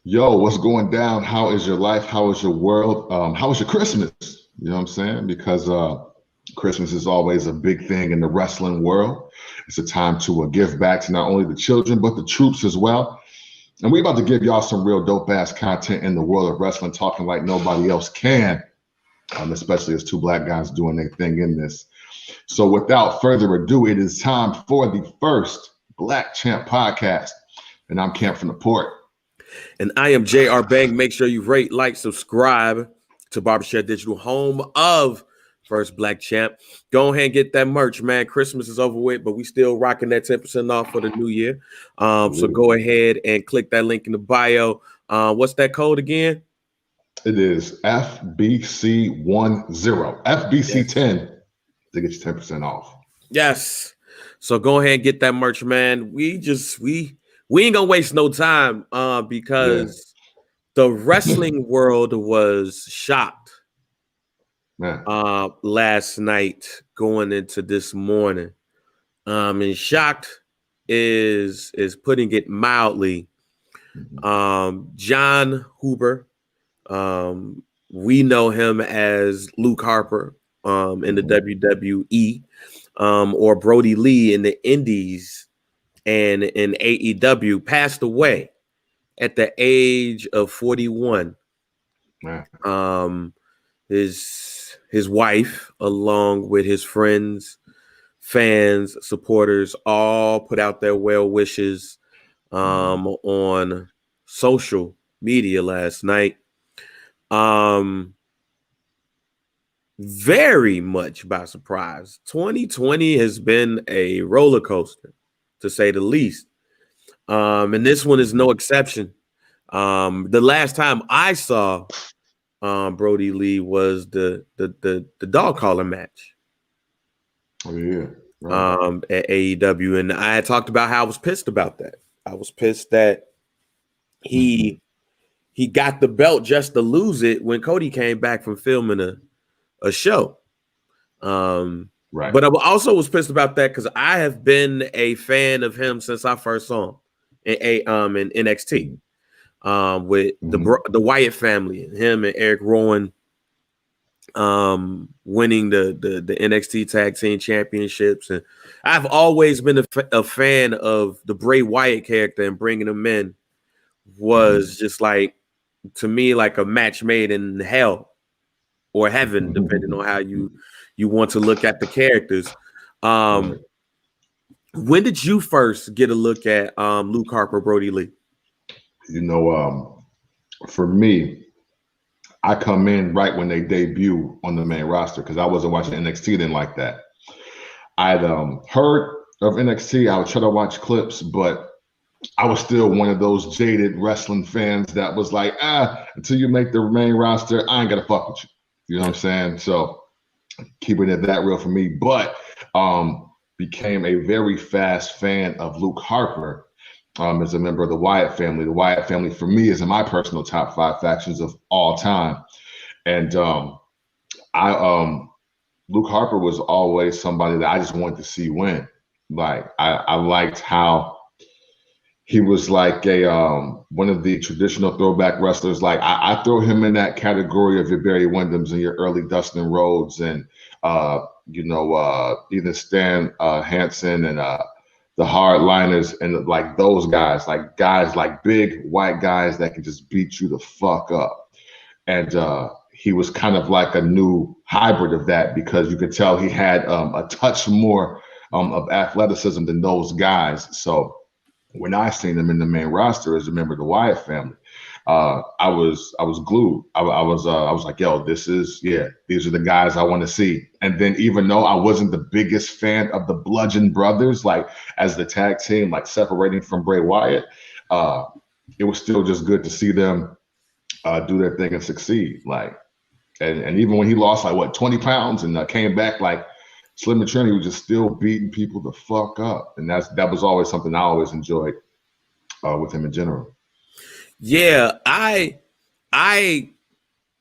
Yo, what's going down? How is your life? How is your world? How was your Christmas? You know what I'm saying? Because Christmas is always a big thing in the wrestling world. It's a time to give back to not only the children, but the troops as well. And we're about to give y'all some real dope ass content in the world of wrestling, talking like nobody else can, especially as two black guys doing their thing in this. So without further ado, it is time for the first Black Champ podcast. And I'm Camp from the Port. And I am JR Bang. Make sure you rate, like, subscribe to Barbers Chair Digital, home of First Black Champ. Go ahead and get that merch, man. Christmas is over with, but we still rocking that 10% off for the new year. So go ahead and click that link in the bio. What's that code again? It is FBC10, FBC10 to get you 10% off. Yes. So go ahead and get that merch, man. We ain't gonna waste no time because the wrestling world was shocked last night going into this morning. And shocked is putting it mildly. Jon Huber, we know him as Luke Harper in the WWE, or Brodie Lee in the Indies and in AEW, passed away at the age of 41. His wife, along with his friends, fans, supporters, all put out their well wishes on social media last night. Very much by surprise. 2020 has been a roller coaster, to say the least. And this one is no exception. The last time I saw Brodie Lee was the dog collar match. Oh yeah. Right. At AEW. And I had talked about how I was pissed about that. I was pissed that he got the belt just to lose it when Cody came back from filming a show. Right. But I also was pissed about that because I have been a fan of him since I first saw him in NXT with the Wyatt family, and him and Eric Rowan winning the NXT Tag Team Championships. And I've always been a fan of the Bray Wyatt character, and bringing him in was just like, to me, like a match made in hell or heaven, depending on how you want to look at the characters. When did you first get a look at Luke Harper, Brodie Lee? You know, for me, I come in right when they debut on the main roster because I wasn't watching NXT then like that. I'd heard of NXT. I would try to watch clips, but I was still one of those jaded wrestling fans that was like, until you make the main roster, I ain't gonna fuck with you. You know what I'm saying? So keeping it that real for me, but became a very fast fan of Luke Harper as a member of the Wyatt family. The Wyatt family for me is in my personal top 5 factions of all time. And Luke Harper was always somebody that I just wanted to see win. Like I liked how he was like a one of the traditional throwback wrestlers. Like I throw him in that category of your Barry Windhams and your early Dustin Rhodes and even Stan Hansen and the hardliners and like those guys like big white guys that can just beat you the fuck up. And he was kind of like a new hybrid of that because you could tell he had a touch more of athleticism than those guys. So when I seen him in the main roster as a member of the Wyatt family, I was glued. I was like, yo, these are the guys I want to see. And then even though I wasn't the biggest fan of the Bludgeon Brothers, like as the tag team, like separating from Bray Wyatt, it was still just good to see them do their thing and succeed. Like, and even when he lost like 20 pounds and came back like slim and trim, he was just still beating people the fuck up. And that was always something I always enjoyed with him in general. Yeah, I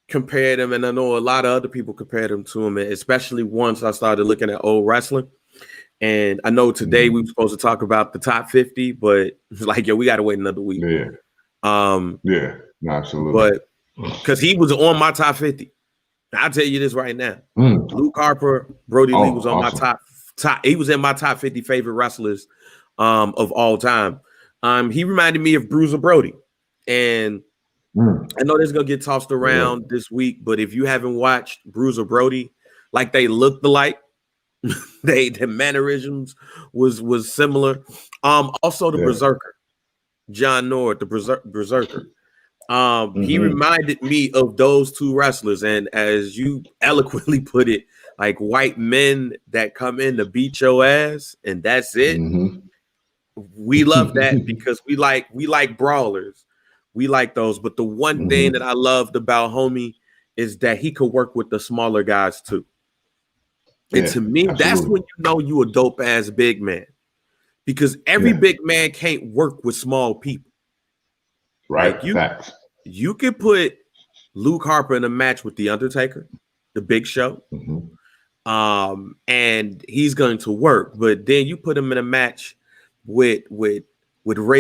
compared him, and I know a lot of other people compared him to him, especially once I started looking at old wrestling. And I know today we were supposed to talk about the top 50, but like, yo, we got to wait another week. Yeah. Yeah, absolutely. But because he was on my top 50. I'll tell you this right now. Luke Harper, Brodie Lee was on my top. He was in my top 50 favorite wrestlers of all time. He reminded me of Bruiser Brody. And I know this is gonna get tossed around this week, but if you haven't watched Bruiser Brody, like they looked alike, their mannerisms was similar. Also the Berserker, John Nord, the Berserker. He reminded me of those two wrestlers, and as you eloquently put it, like white men that come in to beat your ass, and that's it. We love that because we like brawlers. We like those. But the one thing that I loved about homie is that he could work with the smaller guys too. And to me, that's when you know you a dope ass big man. Because every big man can't work with small people. Right. Like you could put Luke Harper in a match with The Undertaker, the Big Show. And he's going to work. But then you put him in a match with Rey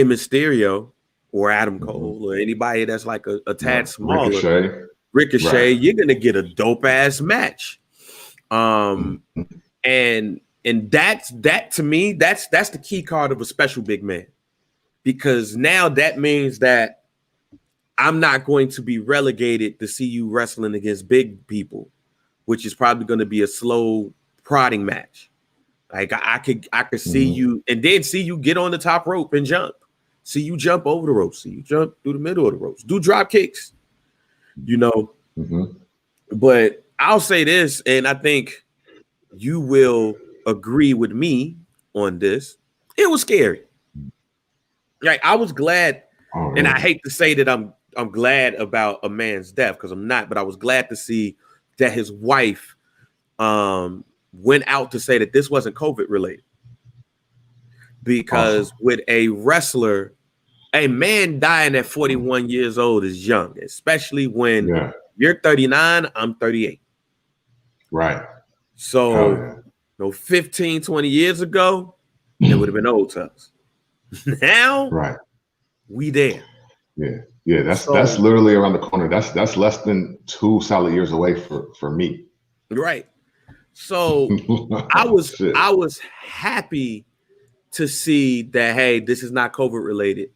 Mysterio or Adam Cole or anybody that's like a tad smaller. Ricochet, you're gonna get a dope ass match. And that to me, that's the key card of a special big man. Because now that means that I'm not going to be relegated to see you wrestling against big people, which is probably going to be a slow prodding match. Like I could see you and then see you get on the top rope and jump. See you jump over the ropes. See you jump through the middle of the ropes. Do drop kicks, you know. But I'll say this, and I think you will agree with me on this. It was scary. Like I was glad, and I hate to say that I'm glad about a man's death because I'm not, but I was glad to see that his wife went out to say that this wasn't COVID related. Because with a wrestler, a man dying at 41 years old is young, especially when you're 39, I'm 38. Right. So, 15, 20 years ago, it would have been old to us. Now, we there. Yeah, that's literally around the corner. That's less than 2 solid years away for me. Right. So I was happy to see that, hey, this is not COVID related.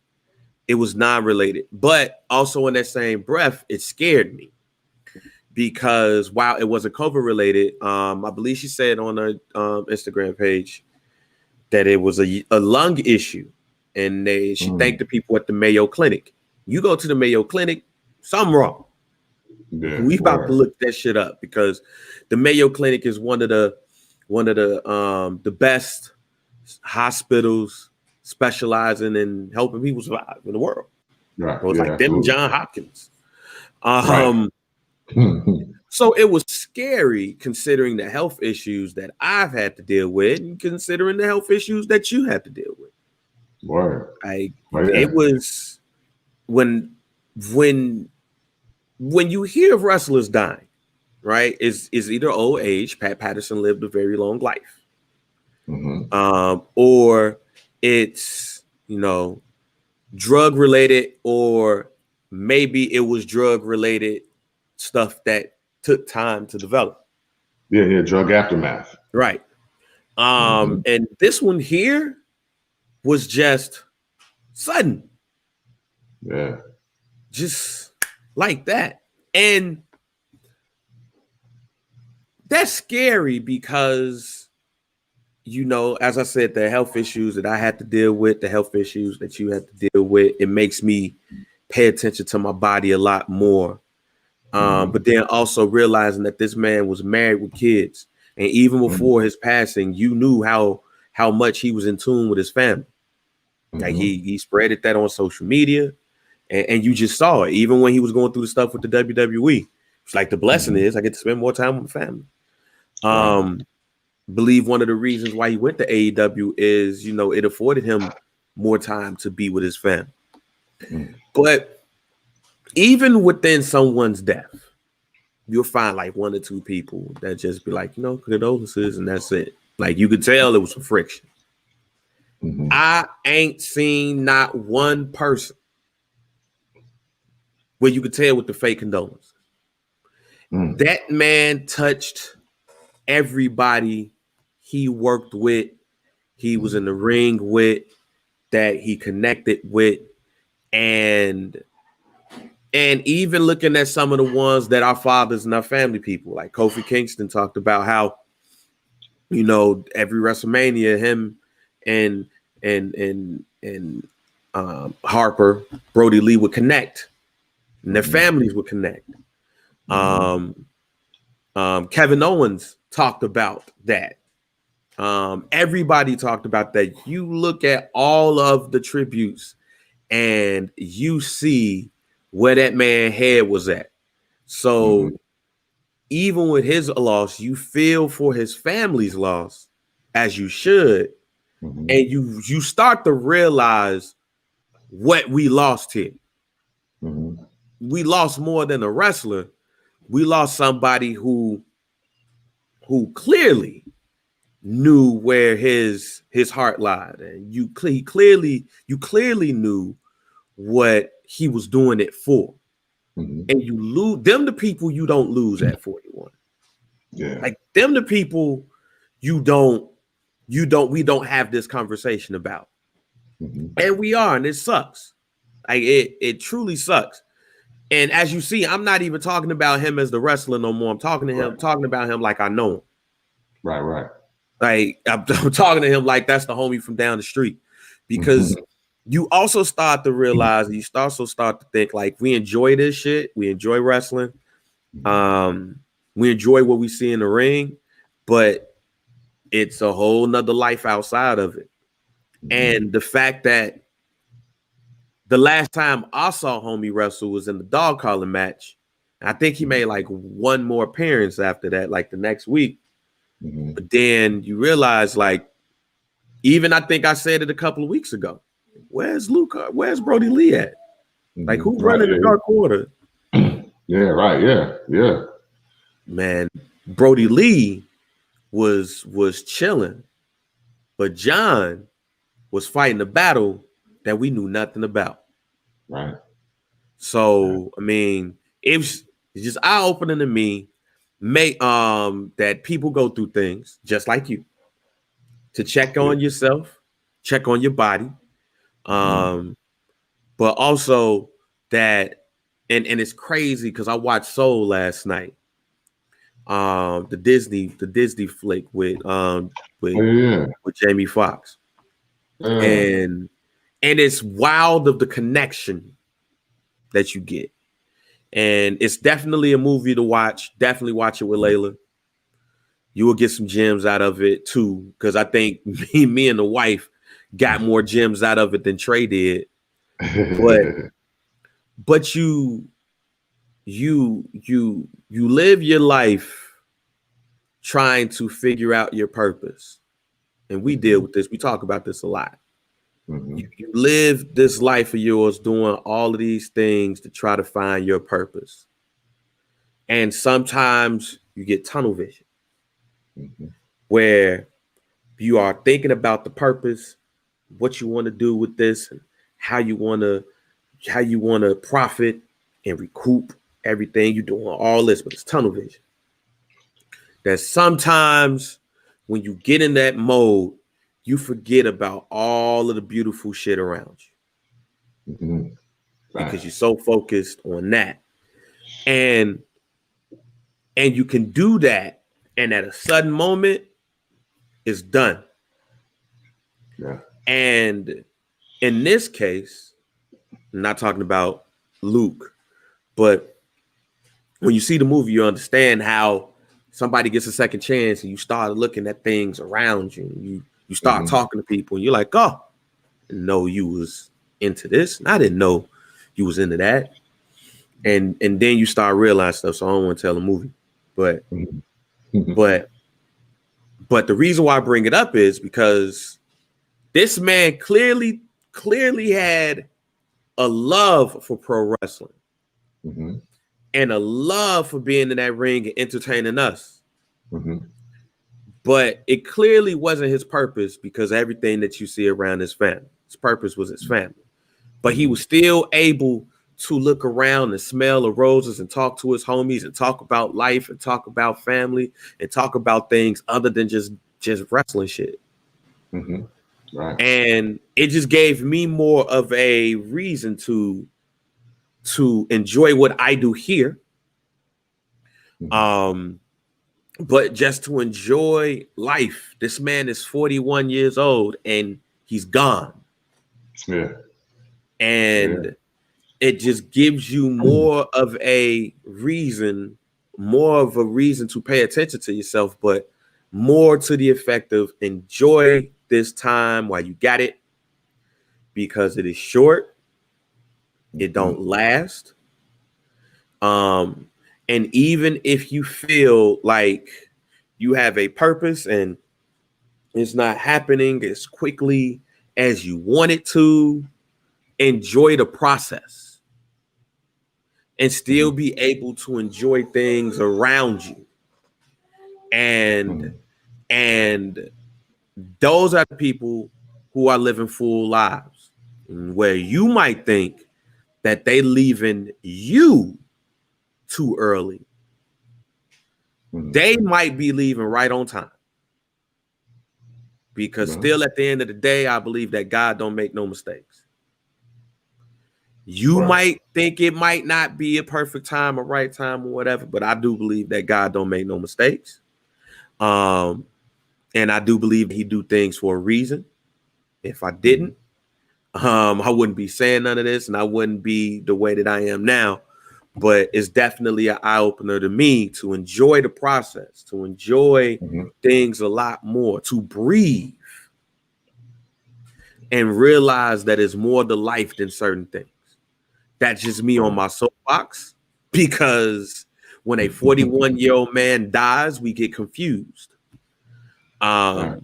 It was non-related. But also in that same breath, it scared me. Because while it wasn't COVID related, I believe she said on her Instagram page that it was a lung issue. And she thanked the people at the Mayo Clinic. You go to the Mayo Clinic, something wrong. We about to look that shit up because the Mayo Clinic is one of the best hospitals specializing in helping people survive in the world. It was like them John Hopkins. So it was scary considering the health issues that I've had to deal with and considering the health issues that you had to deal with. It was when you hear of wrestlers dying, right? Is either old age. Pat Patterson lived a very long life. Or it's, drug related, or maybe it was drug related stuff that took time to develop. Drug aftermath. Right. And this one here was just sudden. Just like that. And that's scary because, as I said, the health issues that I had to deal with, the health issues that you had to deal with, it makes me pay attention to my body a lot more. But then also realizing that this man was married with kids. And even before his passing, you knew how much he was in tune with his family. Like he spread that on social media. And you just saw it. Even when he was going through the stuff with the WWE. It's like the blessing is I get to spend more time with my family. Believe one of the reasons why he went to AEW is, it afforded him more time to be with his family. But even within someone's death, you'll find like 1 or 2 people that just be like, condolences, and that's it. Like you could tell it was some friction. I ain't seen not one person where you could tell with the fake condolences. That man touched everybody he worked with, he was in the ring with, that he connected with, and even looking at some of the ones that our fathers and our family people, like Kofi Kingston talked about how, every WrestleMania, him and Harper, Brodie Lee would connect, and their families would connect. Kevin Owens talked about that. Everybody talked about that. You look at all of the tributes and you see where that man's head was at. So even with his loss, you feel for his family's loss, as you should. And you start to realize what we lost here. We lost more than a wrestler. We lost somebody who clearly knew where his heart lied, and you clearly knew what he was doing it for. And you lose them, the people you don't lose at 41. Yeah, like them, the people we don't have this conversation about. And we are, and it sucks. Like it truly sucks. And as you see, I'm not even talking about him as the wrestler no more. I'm talking to him, talking about him like I know him. Right. Like I'm talking to him like that's the homie from down the street. Because you also start to realize, you also start to think like, we enjoy this shit. We enjoy wrestling. We enjoy what we see in the ring, but it's a whole nother life outside of it. And the fact that the last time I saw homie wrestle was in the dog collar match. I think he made like one more appearance after that, like the next week. But then you realize, like, even I think I said it a couple of weeks ago, where's Luke? Where's Brodie Lee at? Like, who's running the Dark Order? Yeah, right. Yeah. Man, Brodie Lee was chilling, but Jon was fighting a battle that we knew nothing about. Right. So, I mean, it's just eye-opening to me. That people go through things just like you, to check on yourself, check on your body, but also that, and it's crazy because I watched Soul last night, the Disney flick with Jamie Foxx, and it's wild of the connection that you get. And it's definitely a movie to watch. Definitely watch it with Layla. You will get some gems out of it too, because I think me and the wife got more gems out of it than Trey did. But you live your life trying to figure out your purpose. And we deal with this. We talk about this a lot. You live this life of yours doing all of these things to try to find your purpose. And sometimes you get tunnel vision, where you are thinking about the purpose, what you want to do with this, and how you want to profit and recoup everything. You're doing all this, but it's tunnel vision. That sometimes when you get in that mode, you forget about all of the beautiful shit around you, because you're so focused on that. And you can do that, and at a sudden moment, it's done. Yeah. And in this case, I'm not talking about Luke, but when you see the movie, you understand how somebody gets a second chance, and you start looking at things around you. You start talking to people, and you're like, oh, I didn't know you was into this. And I didn't know you was into that. And then you start realizing stuff. So I don't want to tell the movie. But the reason why I bring it up is because this man clearly had a love for pro wrestling and a love for being in that ring and entertaining us. But it clearly wasn't his purpose, because everything that you see around his family, his purpose was his family. But he was still able to look around and smell the roses and talk to his homies and talk about life and talk about family and talk about things other than just wrestling shit. Right. And it just gave me more of a reason to enjoy what I do here. But just to enjoy life. This man is 41 years old and he's gone. Yeah. And it just gives you more of a reason to pay attention to yourself, but more to the effect of enjoy this time while you got it, because it is short. It don't last. And even if you feel like you have a purpose and it's not happening as quickly as you want it to, enjoy the process and still be able to enjoy things around you. And those are the people who are living full lives, where you might think that they leaving you too early. They might be leaving right on time, because still at the end of the day, I believe that God don't make no mistakes. You might think it might not be a perfect time or right time or whatever, but I do believe that God don't make no mistakes. And I do believe he do things for a reason. If I didn't, I wouldn't be saying none of this and I wouldn't be the way that I am now. But it's definitely an eye-opener to me to enjoy the process, to enjoy things a lot more, to breathe and realize that it's more to life than certain things. That's just me on my soapbox, because when a 41-year-old man dies, we get confused. But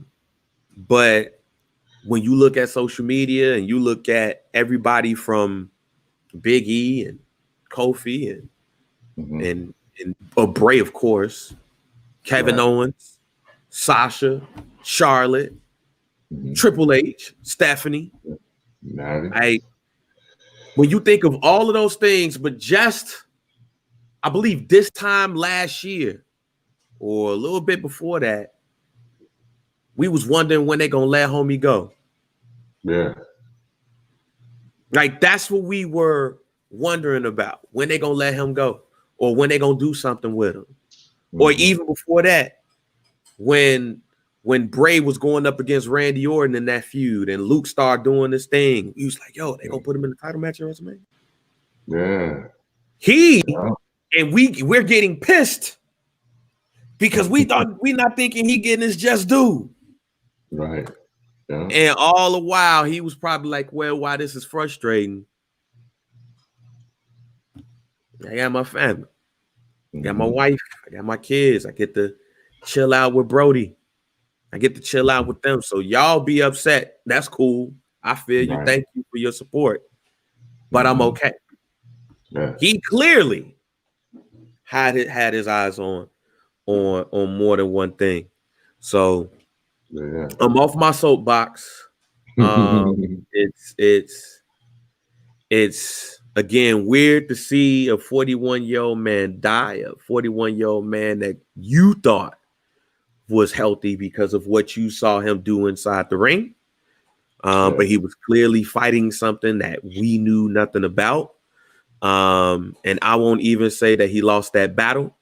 when you look at social media and you look at everybody from Big E and Kofi and Bray, of course, Kevin Owens, Sasha, Charlotte, Triple H, Stephanie. When you think of all of those things, but just, I believe this time last year or a little bit before that, we was wondering when they gonna let homie go. Yeah. Like, that's what we were wondering about, when they gonna let him go or when they gonna do something with him. Or even before that, when Bray was going up against Randy Orton in that feud and Luke started doing this thing, he was like, yo, they gonna put him in the title match at WrestleMania. And we're getting pissed because we not thinking he getting his just due. Right. Yeah. And all the while he was probably like, well, why this is frustrating. I got my family. I got my wife. I got my kids. I get to chill out with Brodie. I get to chill out with them. So y'all be upset. That's cool. I feel you. Thank you for your support. But I'm okay. Yeah. He clearly had his eyes on more than one thing. So I'm off my soapbox. It's again weird to see a 41-year-old man die, a 41-year-old man that you thought was healthy because of what you saw him do inside the ring. But he was clearly fighting something that we knew nothing about. And I won't even say that he lost that battle.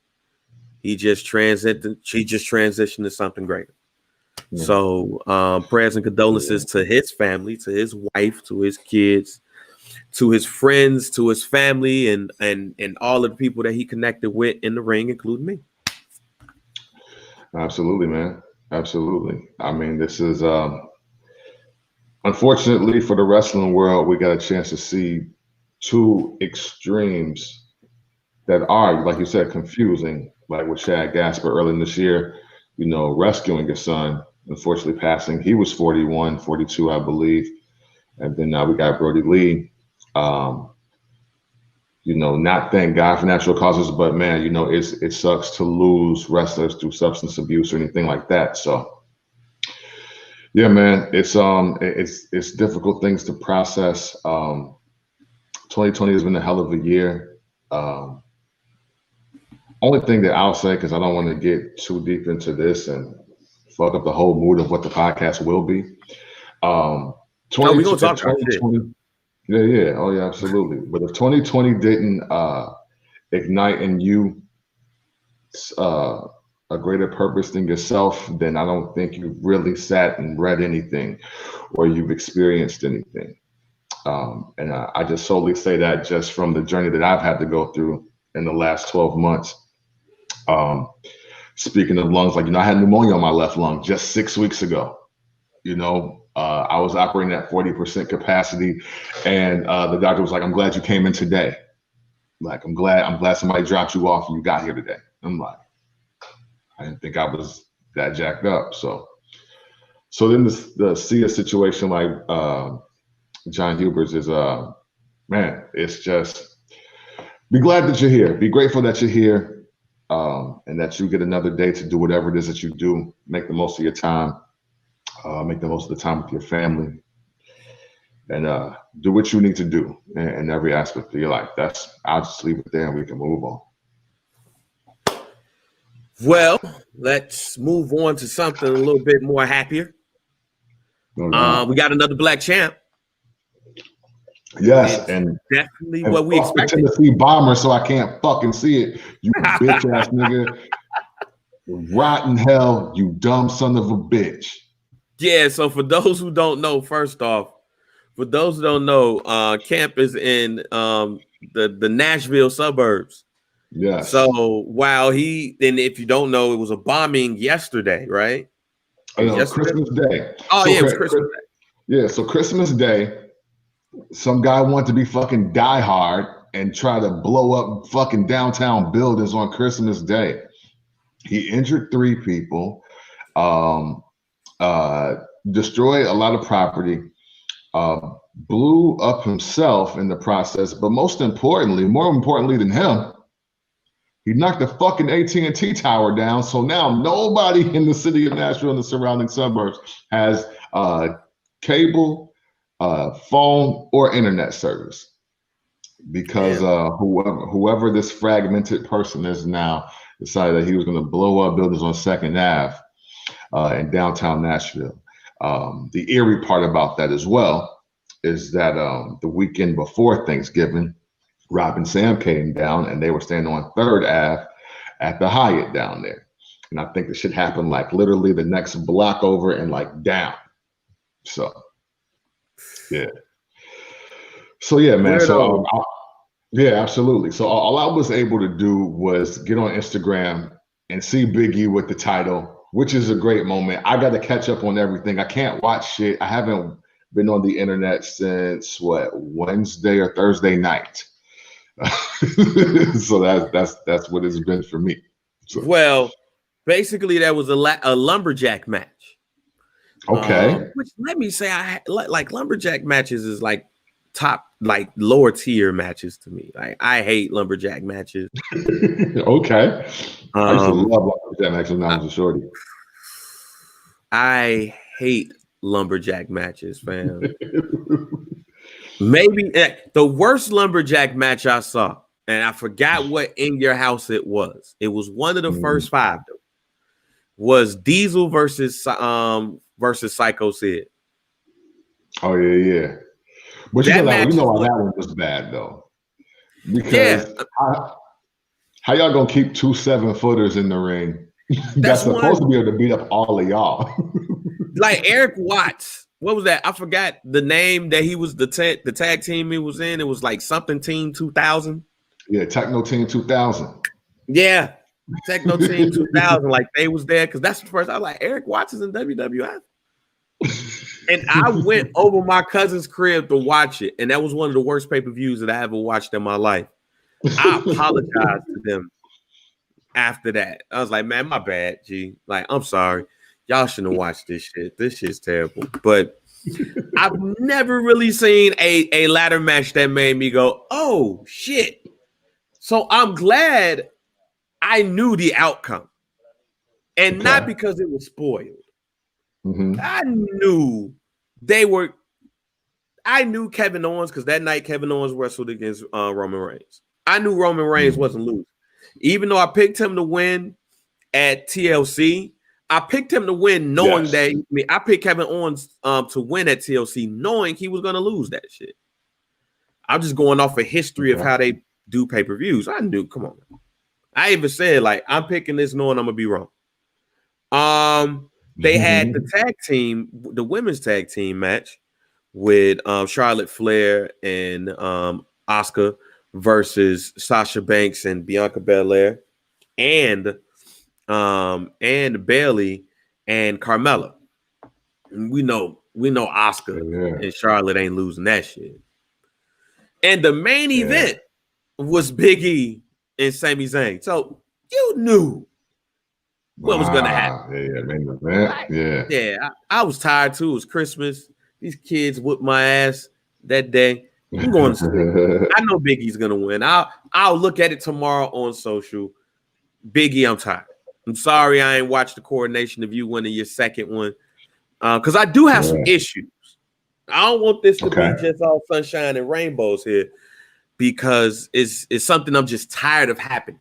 She just transitioned to something greater. Yeah. So prayers and condolences to his family, to his wife, to his kids, to his friends, to his family, and all of the people that he connected with in the ring, including me. Absolutely, man. Absolutely. I mean, this is unfortunately for the wrestling world, we got a chance to see two extremes that are, like you said, confusing, like with Chad Gasper early this year, you know, rescuing his son, unfortunately passing. He was 41, 42, I believe. And then now we got Brodie Lee. You know, not thank God for natural causes, but man, you know, it sucks to lose wrestlers through substance abuse or anything like that. So yeah, man, it's difficult things to process. 2020 has been a hell of a year. Only thing that I'll say, because I don't want to get too deep into this and fuck up the whole mood of what the podcast will be. 20, we're gonna talk about shit. Yeah. Oh yeah, absolutely. But if 2020 didn't ignite in you a greater purpose than yourself, then I don't think you've really sat and read anything or you've experienced anything. And I just solely say that just from the journey that I've had to go through in the last 12 months. Speaking of lungs, like, I had pneumonia on my left lung just 6 weeks ago. I was operating at 40% capacity, and the doctor was like, "I'm glad you came in today. Like, I'm glad somebody dropped you off and you got here today." I'm like, I didn't think I was that jacked up. So then the see a situation like Jon Huber's is man, it's just be glad that you're here. Be grateful that you're here, and that you get another day to do whatever it is that you do. Make the most of your time. Make the most of the time with your family, and do what you need to do in every aspect of your life. I'll just leave it there and we can move on. Well, let's move on to something a little bit more happier. We got another black champ. Yes, it's and definitely what we expected. Tennessee Bomber, so I can't fucking see it. You bitch ass nigga. Rotten hell, you dumb son of a bitch. Yeah, so for those who don't know, first off, Camp is in the Nashville suburbs. Yeah. So while if you don't know, it was a bombing yesterday, right? Christmas Day. Oh, so, yeah, it was Christmas Day. Yeah, so Christmas Day, some guy wanted to be fucking die hard and try to blow up fucking downtown buildings on Christmas Day. He injured 3 people, destroyed a lot of property, blew up himself in the process, but more importantly than him, he knocked the fucking AT&T tower down. So now nobody in the city of Nashville and the surrounding suburbs has cable, phone, or internet service, because whoever this fragmented person is now decided that he was going to blow up buildings on 2nd Ave in downtown Nashville. The eerie part about that as well is that the weekend before Thanksgiving, Rob and Sam came down and they were standing on 3rd Ave at the Hyatt down there. And I think the shit happened like literally the next block over and like down. So, yeah. So, yeah, man. So, yeah, absolutely. So all I was able to do was get on Instagram and see Big E with the title, which is a great moment. I got to catch up on everything. I can't watch shit. I haven't been on the internet since Wednesday or Thursday night. So that's what it's been for me. So. Well, basically that was a lumberjack match. Okay. Which let me say, I like lumberjack matches is like top, like lower tier matches to me. Like I hate lumberjack matches. Okay. I used to love lumberjack matches when I was a shorty. I hate lumberjack matches, fam. Maybe the worst lumberjack match I saw, and I forgot what In Your House it was. It was one of the first 5 though. Was Diesel versus Psycho Sid. Oh yeah. But you know why that one was bad though. Because how y'all gonna keep 2 7-footers in the ring? That's supposed to be able to beat up all of y'all. Like Eric Watts. What was that? I forgot the name that he was the tag team he was in. It was like something Team 2000. Yeah, Techno Team 2000. Yeah, Techno Team 2000. Like they was there because that's the first. I was like, Eric Watts is in WWF. And I went over my cousin's crib to watch it, and that was one of the worst pay-per-views that I ever watched in my life. I apologized to them after that. I was like, man, my bad, G. Like, I'm sorry. Y'all shouldn't have watched this shit. This shit's terrible. But I've never really seen a ladder match that made me go, oh, shit. So I'm glad I knew the outcome. And not because it was spoiled. I knew I knew Kevin Owens because that night Kevin Owens wrestled against Roman Reigns. I knew Roman Reigns wasn't losing. Even though I picked him to win at TLC, I picked him to win knowing that I picked Kevin Owens to win at TLC knowing he was going to lose that shit. I'm just going off of history of how they do pay-per-views. I knew, come on. I even said, like, I'm picking this knowing I'm going to be wrong. They had the tag team, the women's tag team match with Charlotte Flair and Asuka versus Sasha Banks and Bianca Belair and Bayley and Carmella. And we know Asuka and Charlotte ain't losing that shit. And the main event was Big E and Sami Zayn. So you knew what was gonna happen. I was tired too. It was Christmas. These kids whipped my ass that day. I'm going to sleep. I know Big E's gonna win. I'll look at it tomorrow on social. Big E, I'm tired. I'm sorry I ain't watched the coordination of you winning your second one. Because I do have some issues. I don't want this to be just all sunshine and rainbows here because it's something I'm just tired of happening.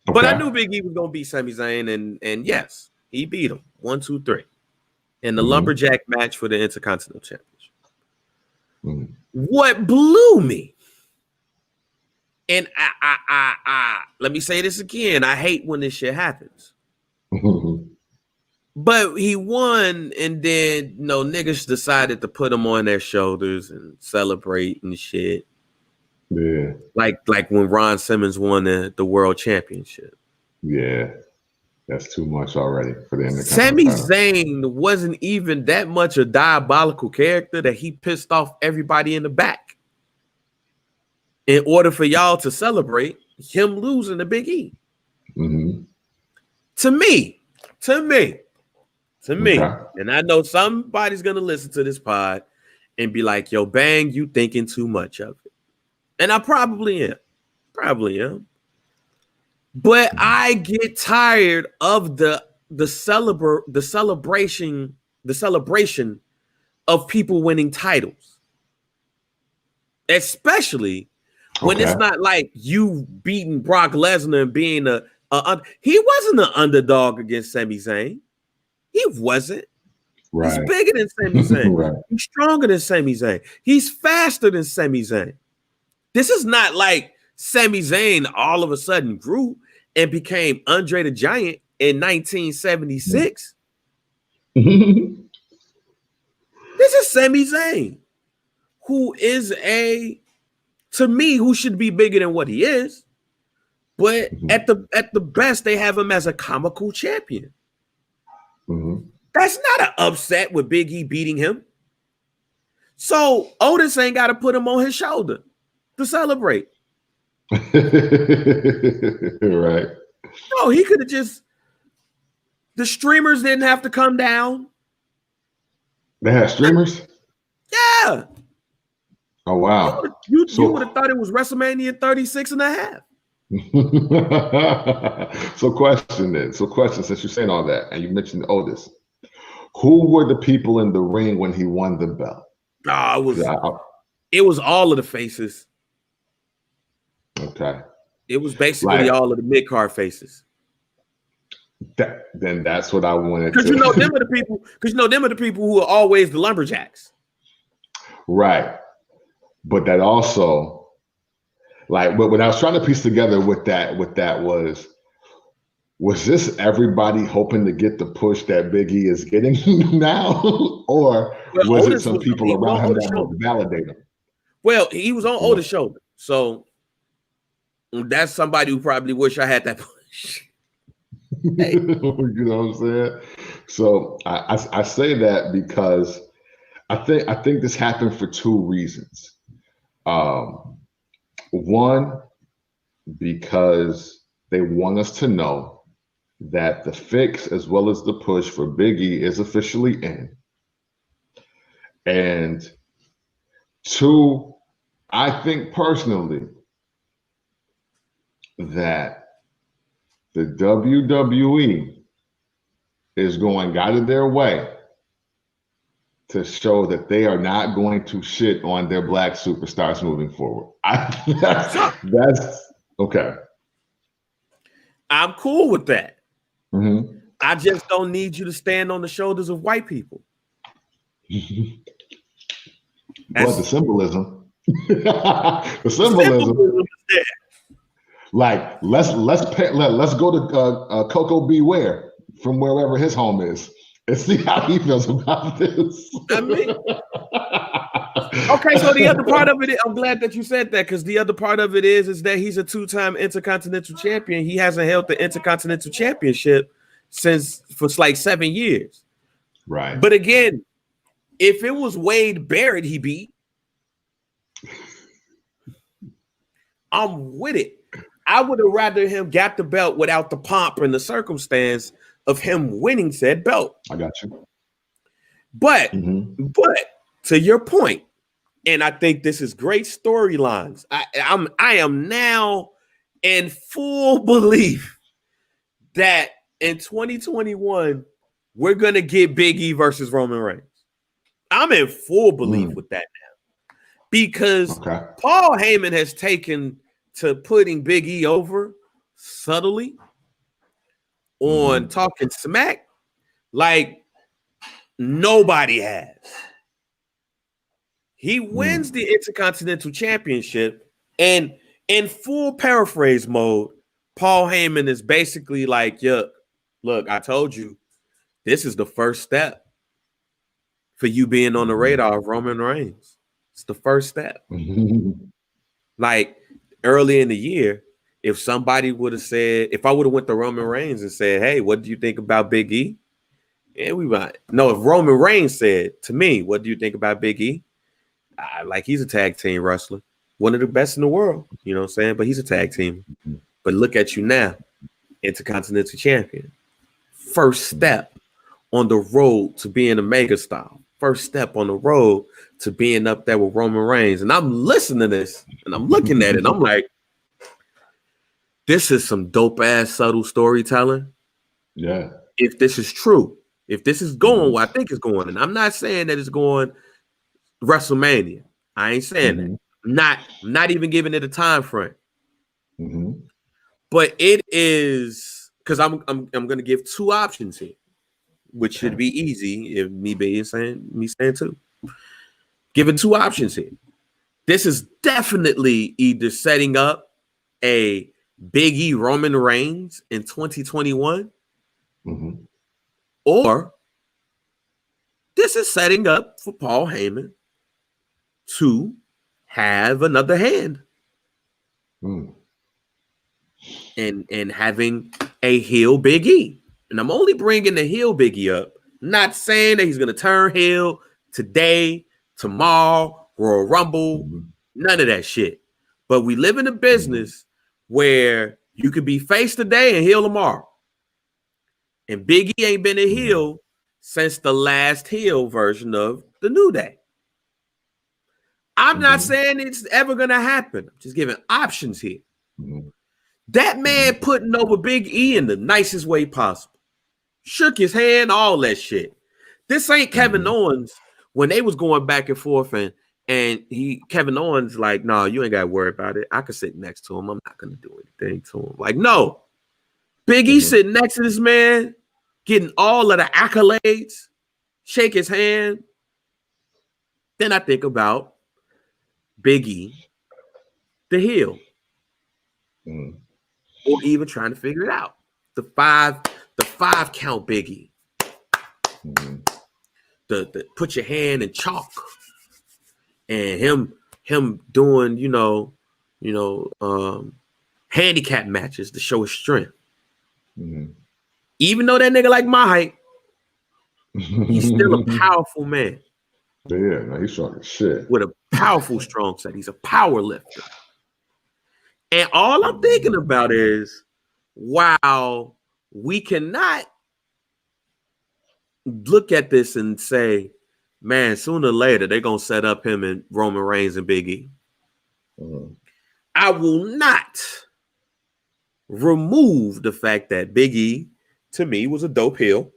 But I knew Big E was gonna beat Sami Zayn, and yes, he beat him 1, 2, 3 in the lumberjack match for the Intercontinental Championship. What blew me, and I let me say this again, I hate when this shit happens. But he won, and then niggas decided to put him on their shoulders and celebrate and shit. Yeah, like when Ron Simmons won the world championship. Yeah, that's too much already for the Intercontinental. Sami Zayn wasn't even that much a diabolical character that he pissed off everybody in the back in order for y'all to celebrate him losing to Big E. To me. And I know somebody's gonna listen to this pod and be like, "Yo, Bang, you thinking too much of it," and I probably am. But I get tired of the celebration of people winning titles, especially when it's not like you beating Brock Lesnar and being he wasn't an underdog against Sami Zayn. He wasn't. He's bigger than Sami Zayn. He's stronger than Sami Zayn. He's faster than Sami Zayn. This is not like Sami Zayn all of a sudden grew and became Andre the Giant in 1976. This is Sami Zayn, who is to me, who should be bigger than what he is. But at the best, they have him as a comical champion. That's not an upset with Big E beating him. So Otis ain't got to put him on his shoulder to celebrate. Right. No, he could have the streamers didn't have to come down. They had streamers? Yeah. Oh, wow. You would have thought it was WrestleMania 36 and a half. So question, since you're saying all that, and you mentioned Otis, who were the people in the ring when he won the belt? It was all of the faces. Okay. It was basically all of the mid-card faces. Then that's what I wanted. Because them are the people who are always the lumberjacks. Right. But that also, like, what I was trying to piece together with that was this everybody hoping to get the push that Big E is getting now? Or was it some people around him that helped validate him? Well, he was on Otis' shoulder. So that's somebody who probably wish I had that push. Hey. You know what I'm saying? So I say that because I think this happened for two reasons. One, because they want us to know that the fix as well as the push for Big E is officially in. And two, I think personally that the WWE is going out of their way to show that they are not going to shit on their black superstars moving forward. That's okay. I'm cool with that. Mm-hmm. I just don't need you to stand on the shoulders of white people. But the symbolism, the symbolism is there. Like let's go to Coco Beware from wherever his home is and see how he feels about this. I mean, okay, so the other part of it, I'm glad that you said that, because the other part of it is that he's a 2-time Intercontinental Champion. He hasn't held the Intercontinental Championship for like 7 years. Right. But again, if it was Wade Barrett he beat, I'm with it. I would have rather him got the belt without the pomp and the circumstance of him winning said belt. I got you. But to your point, and I think this is great storylines. I am now in full belief that in 2021 we're gonna get Big E versus Roman Reigns. I'm in full belief with that now, because Paul Heyman has taken to putting Big E over subtly on talking smack like nobody has. He wins the Intercontinental Championship, and in full paraphrase mode, Paul Heyman is basically like, yeah, look, I told you, this is the first step for you being on the radar of Roman Reigns. It's the first step. Like early in the year, if somebody would have said, if I would have went to Roman Reigns and said, hey, what do you think about Big E? And we might. No, if Roman Reigns said to me, what do you think about Big E? Like, he's a tag team wrestler, one of the best in the world, you know what I'm saying? But he's a tag team. But look at you now, Intercontinental Champion. First step on the road to being a megastar. First step on the road to being up there with Roman Reigns. And I'm listening to this and I'm looking at it and I'm like, this is some dope ass subtle storytelling. Yeah. If this is true, if this is going where I think it's going, and I'm not saying that it's going WrestleMania. I ain't saying that. I'm not even giving it a time frame. But it is, because I'm going to give two options here, which should be easy if me saying two. Giving two options here. This is definitely either setting up a Big E Roman Reigns in 2021, or this is setting up for Paul Heyman to have another hand and having a heel Big E. And I'm only bringing the heel Big E up, not saying that he's going to turn heel today, tomorrow, Royal Rumble, none of that shit. But we live in a business where you could be face today and heel tomorrow. And Big E ain't been a heel since the last heel version of the New Day. I'm not saying it's ever going to happen. I'm just giving options here. That man putting over Big E in the nicest way possible. Shook his hand, all that shit. This ain't Kevin Owens when they was going back and forth and Kevin Owens like, no, you ain't got to worry about it. I could sit next to him. I'm not going to do anything to him. Like, no. Big E sitting next to this man, getting all of the accolades, shake his hand. Then I think about Big E, the heel. Or even trying to figure it out. The five count Big E. The put your hand in chalk. And him doing, handicap matches to show his strength. Even though that nigga like my height, he's still a powerful man. Yeah, no, he's strong as shit. With a powerful strong set. He's a power lifter. And all I'm thinking about is, wow, we cannot look at this and say, man, sooner or later, they're going to set up him and Roman Reigns and Big E. I will not remove the fact that Big E, to me, was a dope heel.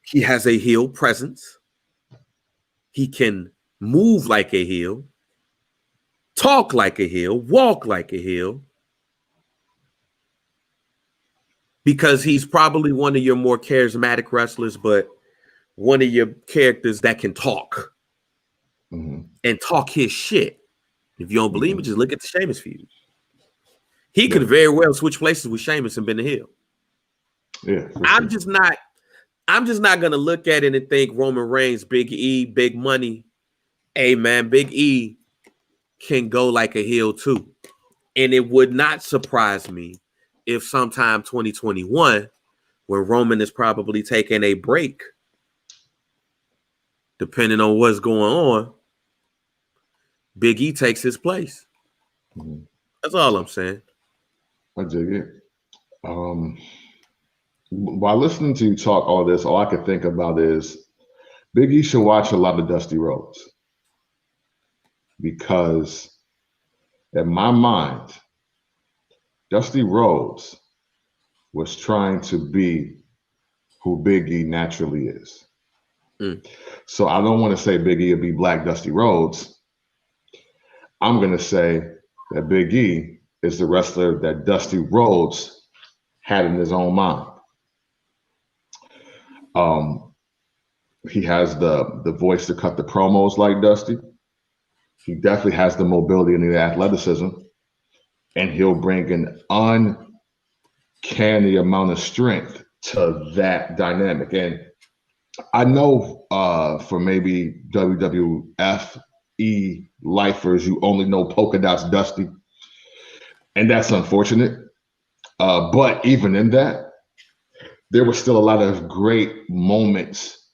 He has a heel presence. he can move like a heel, talk like a heel, walk like a heel, because he's probably one of your more charismatic wrestlers, but one of your characters that can talk and talk his shit. If you don't believe me, just look at the Sheamus feud. He could very well switch places with Sheamus and been the heel. Yeah, I'm just not gonna look at it and think Roman Reigns, Big E, big money. Hey man, Big E can go like a heel too. And it would not surprise me if sometime 2021, when Roman is probably taking a break, depending on what's going on, Big E takes his place. That's all I'm saying. I dig it. While listening to you talk all this, all I could think about is Big E should watch a lot of Dusty Rhodes, because in my mind, Dusty Rhodes was trying to be who Big E naturally is. So I don't want to say Big E would be Black Dusty Rhodes. I'm going to say that Big E is the wrestler that Dusty Rhodes had in his own mind. He has the voice to cut the promos like Dusty. He definitely has the mobility and the athleticism, and he'll bring an uncanny amount of strength to that dynamic. And I know for maybe WWF lifers, you only know Polka Dots Dusty, and that's unfortunate. But even in that, there were still a lot of great moments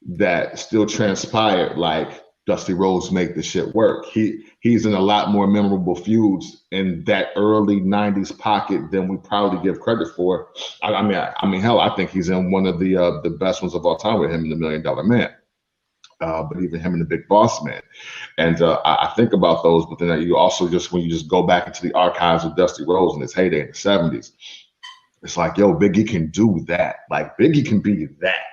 that still transpired, like Dusty Rhodes make the shit work. He's in a lot more memorable feuds in that early 90s pocket than we probably give credit for. I mean, hell, I think he's in one of the best ones of all time with him in the $1 Million Man. But even him and the Big Boss Man. And I think about those, but then you also when you just go back into the archives of Dusty Rhodes in his heyday in the 70s, it's like, yo, Big E can do that. Like, Big E can be that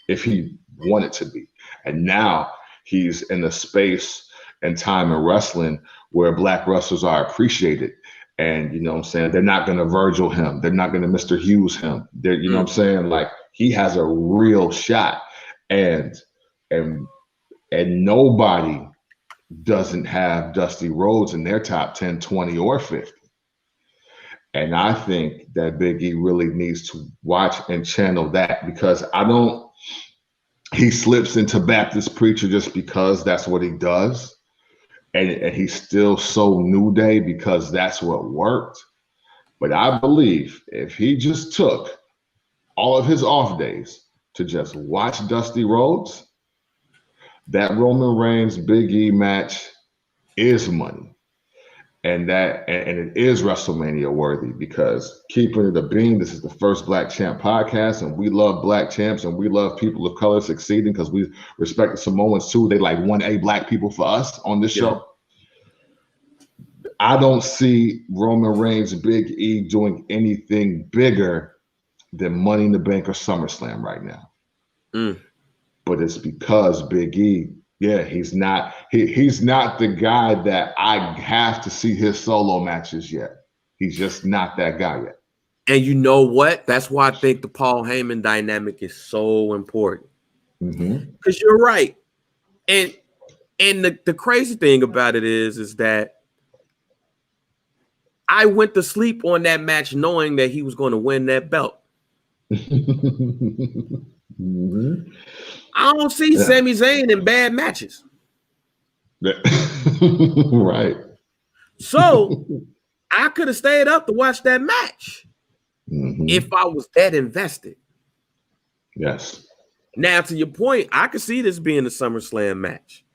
if he wanted to be. And now he's in a space and time in wrestling where Black wrestlers are appreciated. And, you know what I'm saying, they're not going to Virgil him. They're not going to Mr. Hughes him. They're, you know what I'm saying? Like, he has a real shot. And nobody doesn't have Dusty Rhodes in their top 10, 20, or 50. And I think that Big E really needs to watch and channel that, because he slips into Baptist preacher just because that's what he does. And he's still so New Day because that's what worked. But I believe if he just took all of his off days to just watch Dusty Rhodes, that Roman Reigns Big E match is money. And it is WrestleMania worthy, because keeping it a bean, this is the first Black Champ podcast, and we love Black champs and we love people of color succeeding because we respect the Samoans too. They like 1A Black people for us on this show. I don't see Roman Reigns Big E doing anything bigger than Money in the Bank or SummerSlam right now. But it's because Big E, he's not the guy that I have to see his solo matches yet. He's just not that guy yet. And you know what? That's why I think the Paul Heyman dynamic is so important. Because you're right. And the crazy thing about it is that I went to sleep on that match knowing that he was going to win that belt. I don't see Sami Zayn in bad matches. Right. So I could have stayed up to watch that match if I was that invested. Yes. Now, to your point, I could see this being a SummerSlam match,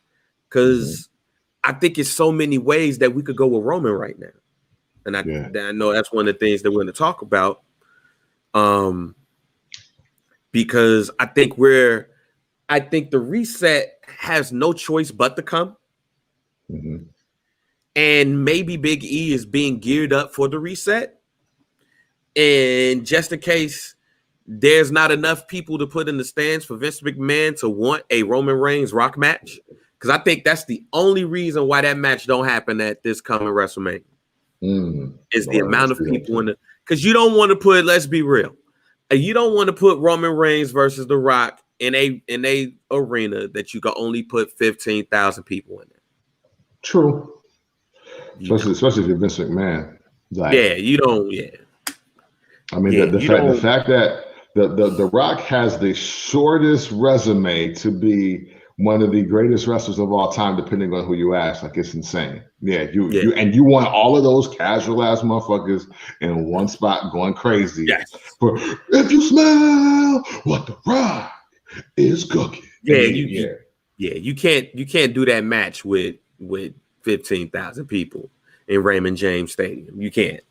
because I think it's so many ways that we could go with Roman right now. And I know that's one of the things that we're going to talk about, because I think the reset has no choice but to come. And maybe Big E is being geared up for the reset. And just in case there's not enough people to put in the stands for Vince McMahon to want a Roman Reigns Rock match? Because I think that's the only reason why that match don't happen at this coming WrestleMania. Is the amount of people in the, because you don't want to put, let's be real, you don't want to put Roman Reigns versus The Rock in a arena that you can only put 15,000 people in there. True. Especially if you're Vince McMahon. Like, you don't. I mean, the fact that the Rock has the shortest resume to be one of the greatest wrestlers of all time, depending on who you ask, like, it's insane. You want all of those casual ass motherfuckers in one spot going crazy. Yes. For if you smell what The Rock is cooking. You can't do that match with 15,000 people in Raymond James Stadium. You can't.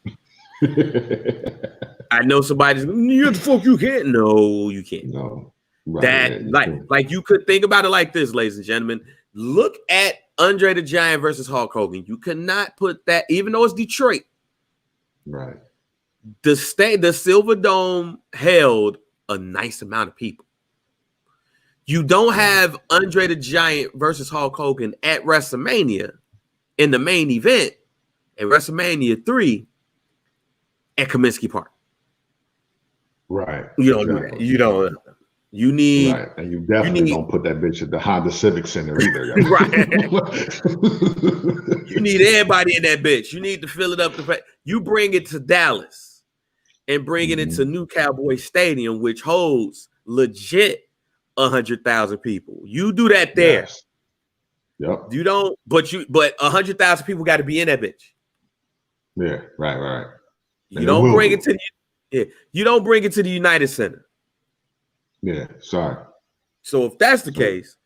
I know somebody's you can't. No, you can't. No. Right, like you could think about it like this, ladies and gentlemen. Look at Andre the Giant versus Hulk Hogan. You cannot put that, even though it's Detroit. Right. The Silver Dome held a nice amount of people. You don't have Andre the Giant versus Hulk Hogan at WrestleMania in the main event at WrestleMania 3 at Comiskey Park. Right. You don't do that. You don't. You need, right, and you definitely don't put that bitch at the Honda Civic Center either. Right. You need everybody in that bitch. You need to fill it up. You bring it to Dallas and bring it into New Cowboy Stadium, which holds legit 100,000 people. You do that there. Yes. Yep. You don't, but 100,000 people got to be in that bitch. Yeah. Right. You don't bring it to you don't bring it to the United Center. Yeah, sorry. So if that's the case,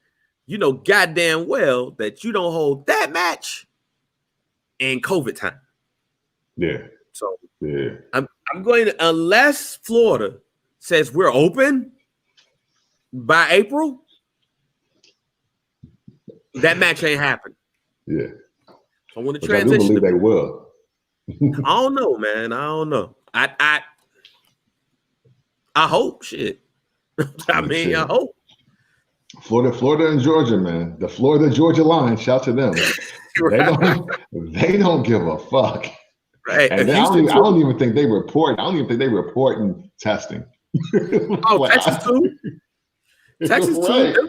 you know goddamn well that you don't hold that match in COVID time. Yeah. So yeah, I'm going to, unless Florida says we're open by April, that match ain't happening. Yeah. So I want to transition. I do believe they will. I don't know, man. I don't know. I hope shit. I mean, I hope. Florida and Georgia, man. The Florida-Georgia line, shout to them. Right. They don't give a fuck. Right. And I don't even think they report. I don't even think they report in testing. Oh, Texas too. Texas too.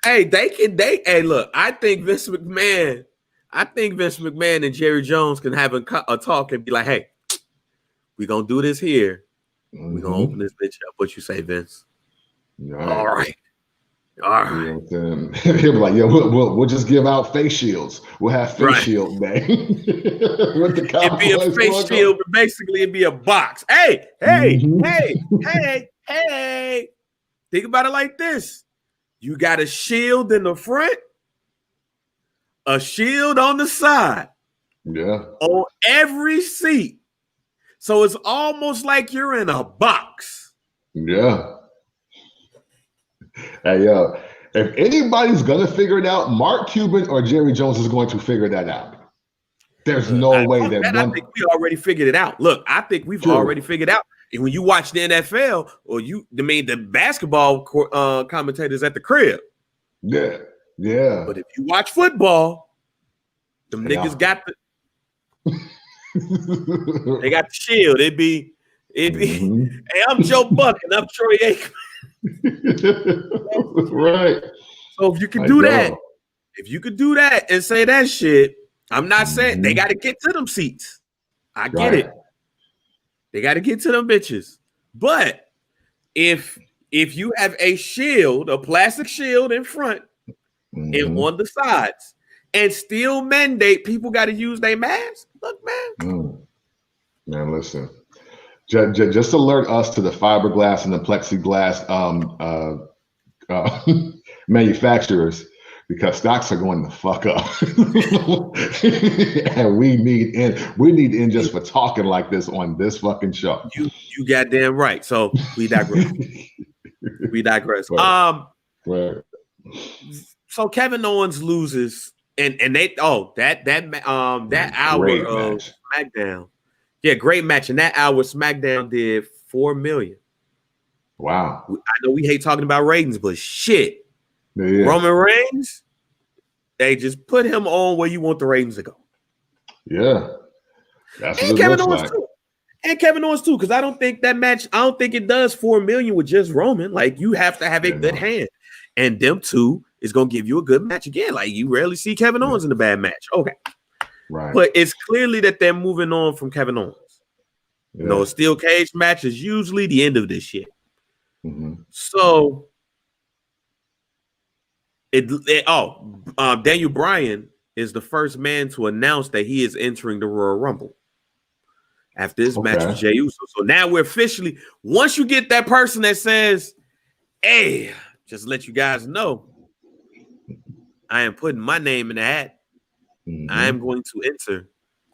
Hey, hey, look, I think Vince McMahon and Jerry Jones can have a talk and be like, hey, we're gonna do this here. We're gonna open this bitch up. What you say, Vince? All right. You know what I'm saying? He'll be like, yo, we'll just give out face shields. We'll have face shield day. It'd be a face shield, but basically it'd be a box. Hey. Think about it like this. You got a shield in the front, a shield on the side. Yeah. On every seat. So it's almost like you're in a box. Yeah. Hey, yo, if anybody's gonna figure it out, Mark Cuban or Jerry Jones is going to figure that out. There's no way that one. I think we already figured it out. Look, I think we've already figured out. And when you watch the NFL or the basketball commentators at the crib. Yeah. But if you watch football, them niggas got they got the shield. It'd be. Hey, I'm Joe Buck and I'm Troy Aikman. Right. So if you could do that and say that shit, I'm not saying they got to get to them seats. I get it. They got to get to them bitches. But if you have a shield, a plastic shield in front and on the sides, and still mandate people got to use their mask, look, man. Man, listen. Just alert us to the fiberglass and the plexiglass manufacturers, because stocks are going the fuck up, and we need in just for talking like this on this fucking show. You goddamn right. So we digress. Right. So Kevin Owens loses, and they that hour of SmackDown. Yeah, great match. And that hour SmackDown did 4 million. Wow. I know we hate talking about ratings, but shit, Yeah. Roman Reigns, they just put him on where you want the ratings to go. Yeah. That's what And it Kevin looks Owens like. too. And Kevin Owens too, because I don't think that match, I don't think it does 4 million with just Roman. Like, you have to have a good hand. And them two is going to give you a good match again. Like, you rarely see Kevin Owens in a bad match. Okay. Right. But it's clearly that they're moving on from Kevin Owens. Yeah. You know, a steel cage match is usually the end of this shit. Mm-hmm. So, Daniel Bryan is the first man to announce that he is entering the Royal Rumble after this match with Jey Uso. So now we're officially, once you get that person that says, hey, just let you guys know, I am putting my name in the hat. Mm-hmm. I am going to enter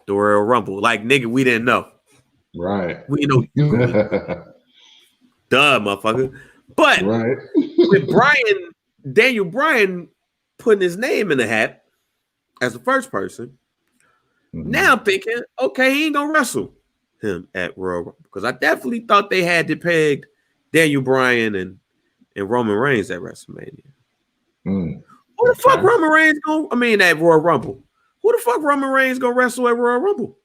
the Royal Rumble. Like, nigga, we didn't know. Right. We know you. Duh, motherfucker. But with Daniel Bryan putting his name in the hat as the first person, now I'm thinking, okay, he ain't gonna wrestle him at Royal Rumble, because I definitely thought they had to peg Daniel Bryan and Roman Reigns at WrestleMania. Who the fuck Roman Reigns at Royal Rumble? Who the fuck Roman Reigns gonna wrestle at Royal Rumble?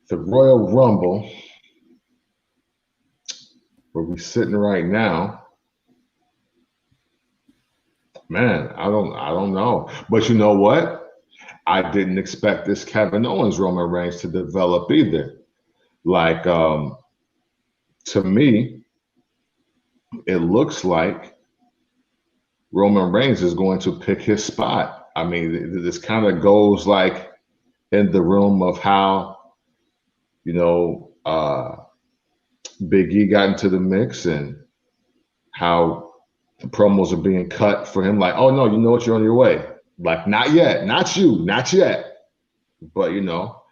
The Royal Rumble, where we sitting right now, man, I don't know. But you know what? I didn't expect this Kevin Owens Roman Reigns to develop either. Like, to me, it looks like Roman Reigns is going to pick his spot. I mean, this kind of goes like in the realm of how, you know, Big E got into the mix and how the promos are being cut for him. Like, oh no, you know what, you're on your way. Like, not yet, not yet. But, you know,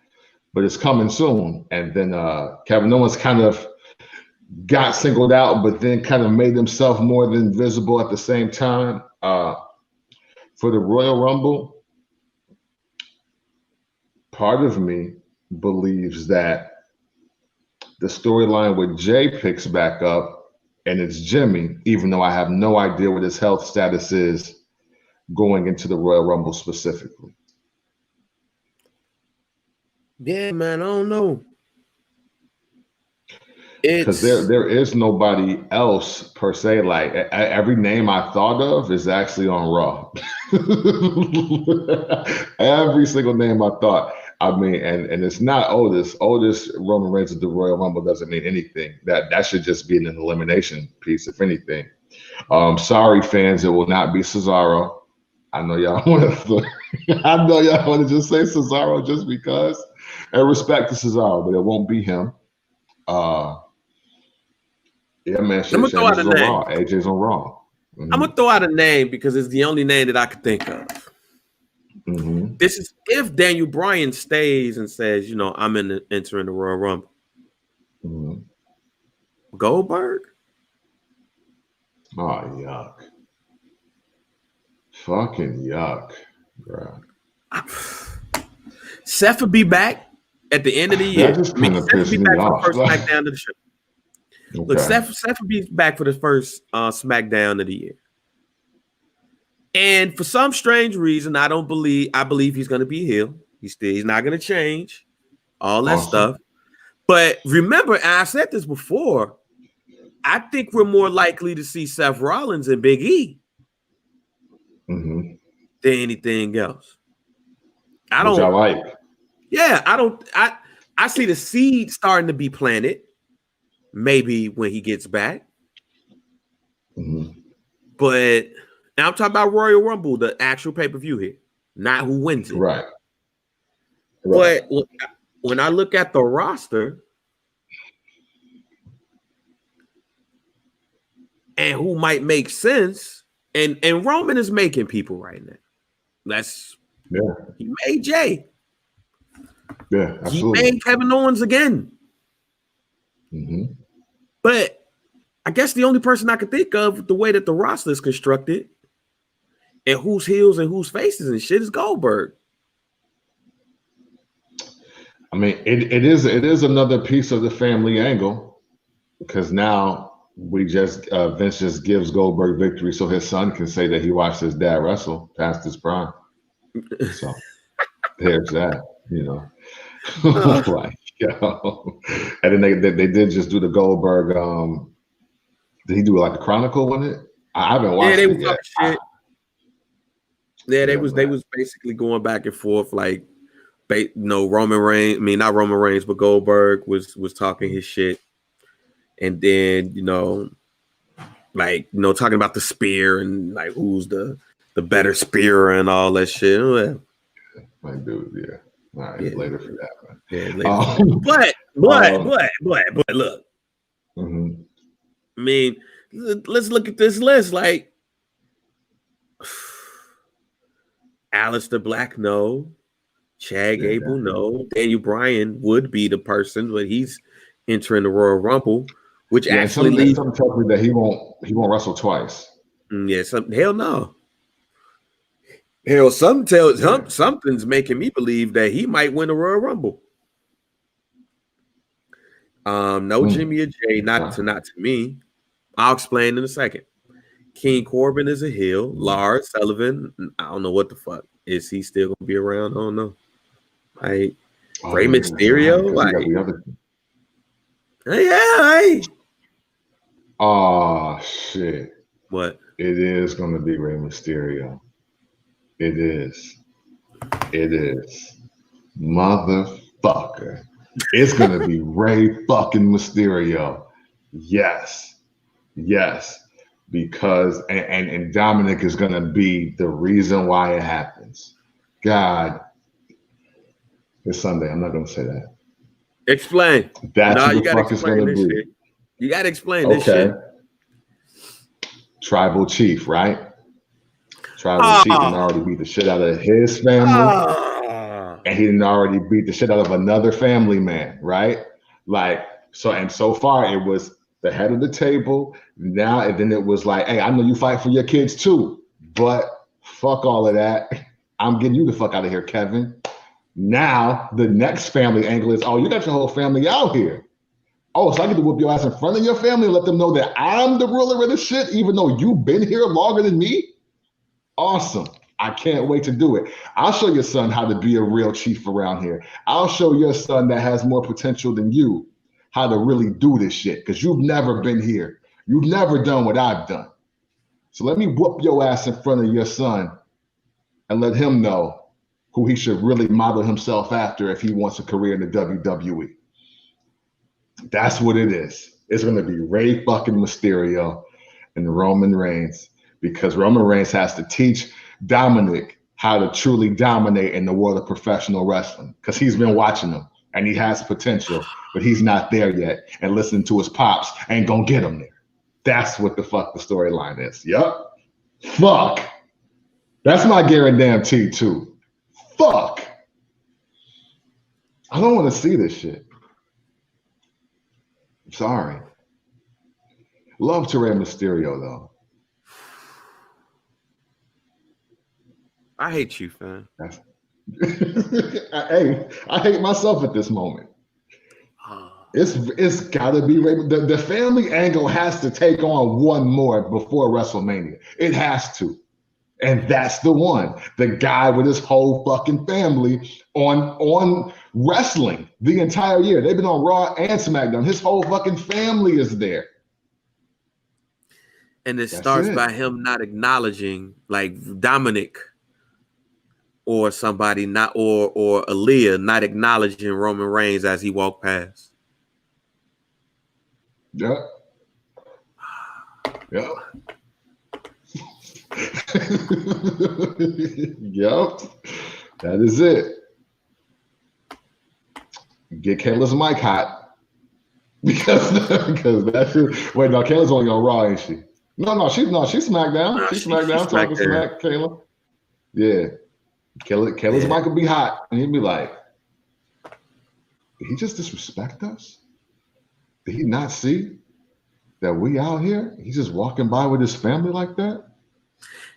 but it's coming soon. And then Kevin Owens kind of got singled out, but then kind of made himself more than visible at the same time. For the Royal Rumble, part of me believes that the storyline with Jay picks back up and it's Jimmy, even though I have no idea what his health status is going into the Royal Rumble specifically. Yeah, man, I don't know. Because there is nobody else per se. Like, every name I thought of is actually on Raw. Every single name I thought. I mean, and it's not Otis. Otis Roman Reigns at the Royal Rumble doesn't mean anything. That should just be an elimination piece, if anything. Sorry, fans, it will not be Cesaro. I know y'all want to. I know y'all want to just say Cesaro just because, and respect to Cesaro, but it won't be him. Yeah, man. I'm gonna throw out a name. Raw. AJ's on Raw. I'm gonna throw out a name because it's the only name that I could think of. This is if Daniel Bryan stays and says, you know, I'm entering the Royal Rumble. Goldberg. Oh, yuck! Fucking yuck, bro. Seth will be back at the end of the year. That just kind of pissed me off. For the first SmackDown of the show. Okay. Look, Seth will be back for the first SmackDown of the year. And for some strange reason, I believe he's going to be heel. He's not going to change all that stuff. But remember, and I said this before, I think we're more likely to see Seth Rollins and Big E than anything else. I see the seed starting to be planted. Maybe when he gets back. But now I'm talking about Royal Rumble, the actual pay-per-view here, not who wins it. Right. But when I look at the roster and who might make sense, and Roman is making people right now. He made Jay. Yeah, absolutely. He made Kevin Owens again. But I guess the only person I could think of, the way that the roster is constructed and who's heels and who's faces and shit, is Goldberg. I mean, it is another piece of the family angle. because now we just Vince just gives Goldberg victory so his son can say that he watched his dad wrestle past his prime. So there's that, you know. Like, yo. And then they did just do the Goldberg. Did he do like a chronicle on it? I haven't watched they it was yet. Shit. Yeah, they man. was basically going back and forth, like, Roman Reigns. I mean, not Roman Reigns, but Goldberg was talking his shit, and then talking about the spear and like who's the better spear and all that shit. My dude, yeah. All right, yeah. Later for that, man. Yeah, later. But look. Mm-hmm. I mean, let's look at this list. Like, Aleister Black, no. Chad Gable, no. Daniel Bryan would be the person, but he's entering the Royal Rumble, which actually leaves. Something tells me that he won't wrestle twice. Yeah, hell no. Hell, something's making me believe that he might win the Royal Rumble. No Jimmy or Jay, not to me. I'll explain in a second. King Corbin is a heel. Lars Sullivan, I don't know what the fuck. Is he still gonna be around? I don't know. Like Rey Mysterio, hey. Oh shit. What? It is gonna be Rey Mysterio. It is. Motherfucker. It's gonna be Rey fucking Mysterio. Yes. Because and Dominic is gonna be the reason why it happens. God. It's Sunday. I'm not gonna say that. Explain. That's what the fuck is gonna be. Shit. You gotta explain this shit. Tribal chief, right? Tribal chief didn't already beat the shit out of his family. And he didn't already beat the shit out of another family man, right? Like, so far it was the head of the table. Now, and then it was like, hey, I know you fight for your kids too, but fuck all of that. I'm getting you the fuck out of here, Kevin. Now, the next family angle is, oh, you got your whole family out here. Oh, so I get to whoop your ass in front of your family and let them know that I'm the ruler of the shit, even though you've been here longer than me? Awesome. I can't wait to do it. I'll show your son how to be a real chief around here. I'll show your son that has more potential than you how to really do this shit, because you've never been here. You've never done what I've done. So let me whoop your ass in front of your son and let him know who he should really model himself after if he wants a career in the WWE. That's what it is. It's going to be Rey fucking Mysterio and Roman Reigns, because Roman Reigns has to teach Dominic how to truly dominate in the world of professional wrestling, because he's been watching him and he has potential, but he's not there yet. And listening to his pops ain't going to get him there. That's what the fuck the storyline is. Yup. Fuck. That's my guarantee too. Fuck. I don't want to see this shit. I'm sorry. Love to Rey Mysterio though. I hate you, fam. Hey, I hate myself at this moment. It's gotta be Rey. The family angle has to take on one more before WrestleMania. It has to. And that's the one. The guy with his whole fucking family on wrestling the entire year. They've been on Raw and SmackDown. His whole fucking family is there. And it starts by him not acknowledging, like Dominic or somebody not or Aaliyah not acknowledging Roman Reigns as he walked past. Yep. Yep. Yep. That is it. Get Kayla's mic hot. Because that's it. Wait, no, Kayla's only on Raw, ain't she? No, she's SmackDown. She's SmackDown talking smack, Kayla. Yeah. Kayla's mic will be hot. And he'd be like, did he just disrespect us? Did he not see that we out here? He's just walking by with his family like that?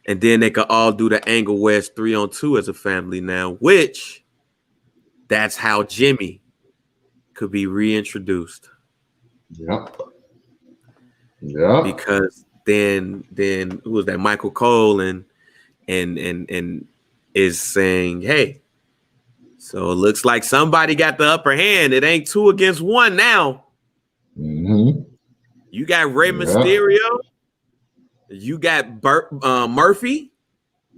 And then they could all do the angle where it's 3-on-2 as a family now, which that's how Jimmy could be reintroduced. Yep. Yeah. Because then who was that? Michael Cole and is saying, hey, so it looks like somebody got the upper hand. It ain't 2 against 1 now. Mm-hmm. You got Rey Mysterio. You got Murphy.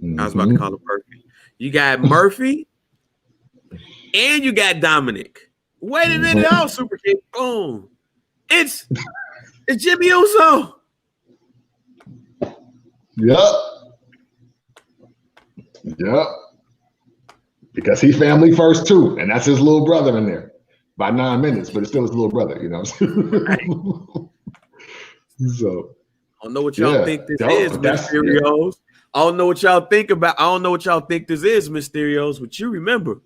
Mm-hmm. I was about to call him Murphy. You got Murphy. And you got Dominic. Wait a minute. Oh, Super King. Boom. It's Jimmy Uso. Yep. Because he's family first too, and that's his little brother in there by 9 minutes, but it's still his little brother, you know. So I don't know what y'all think this is, Mysterios. I don't know what y'all think about. I don't know what y'all think this is, Mysterios. But you remember,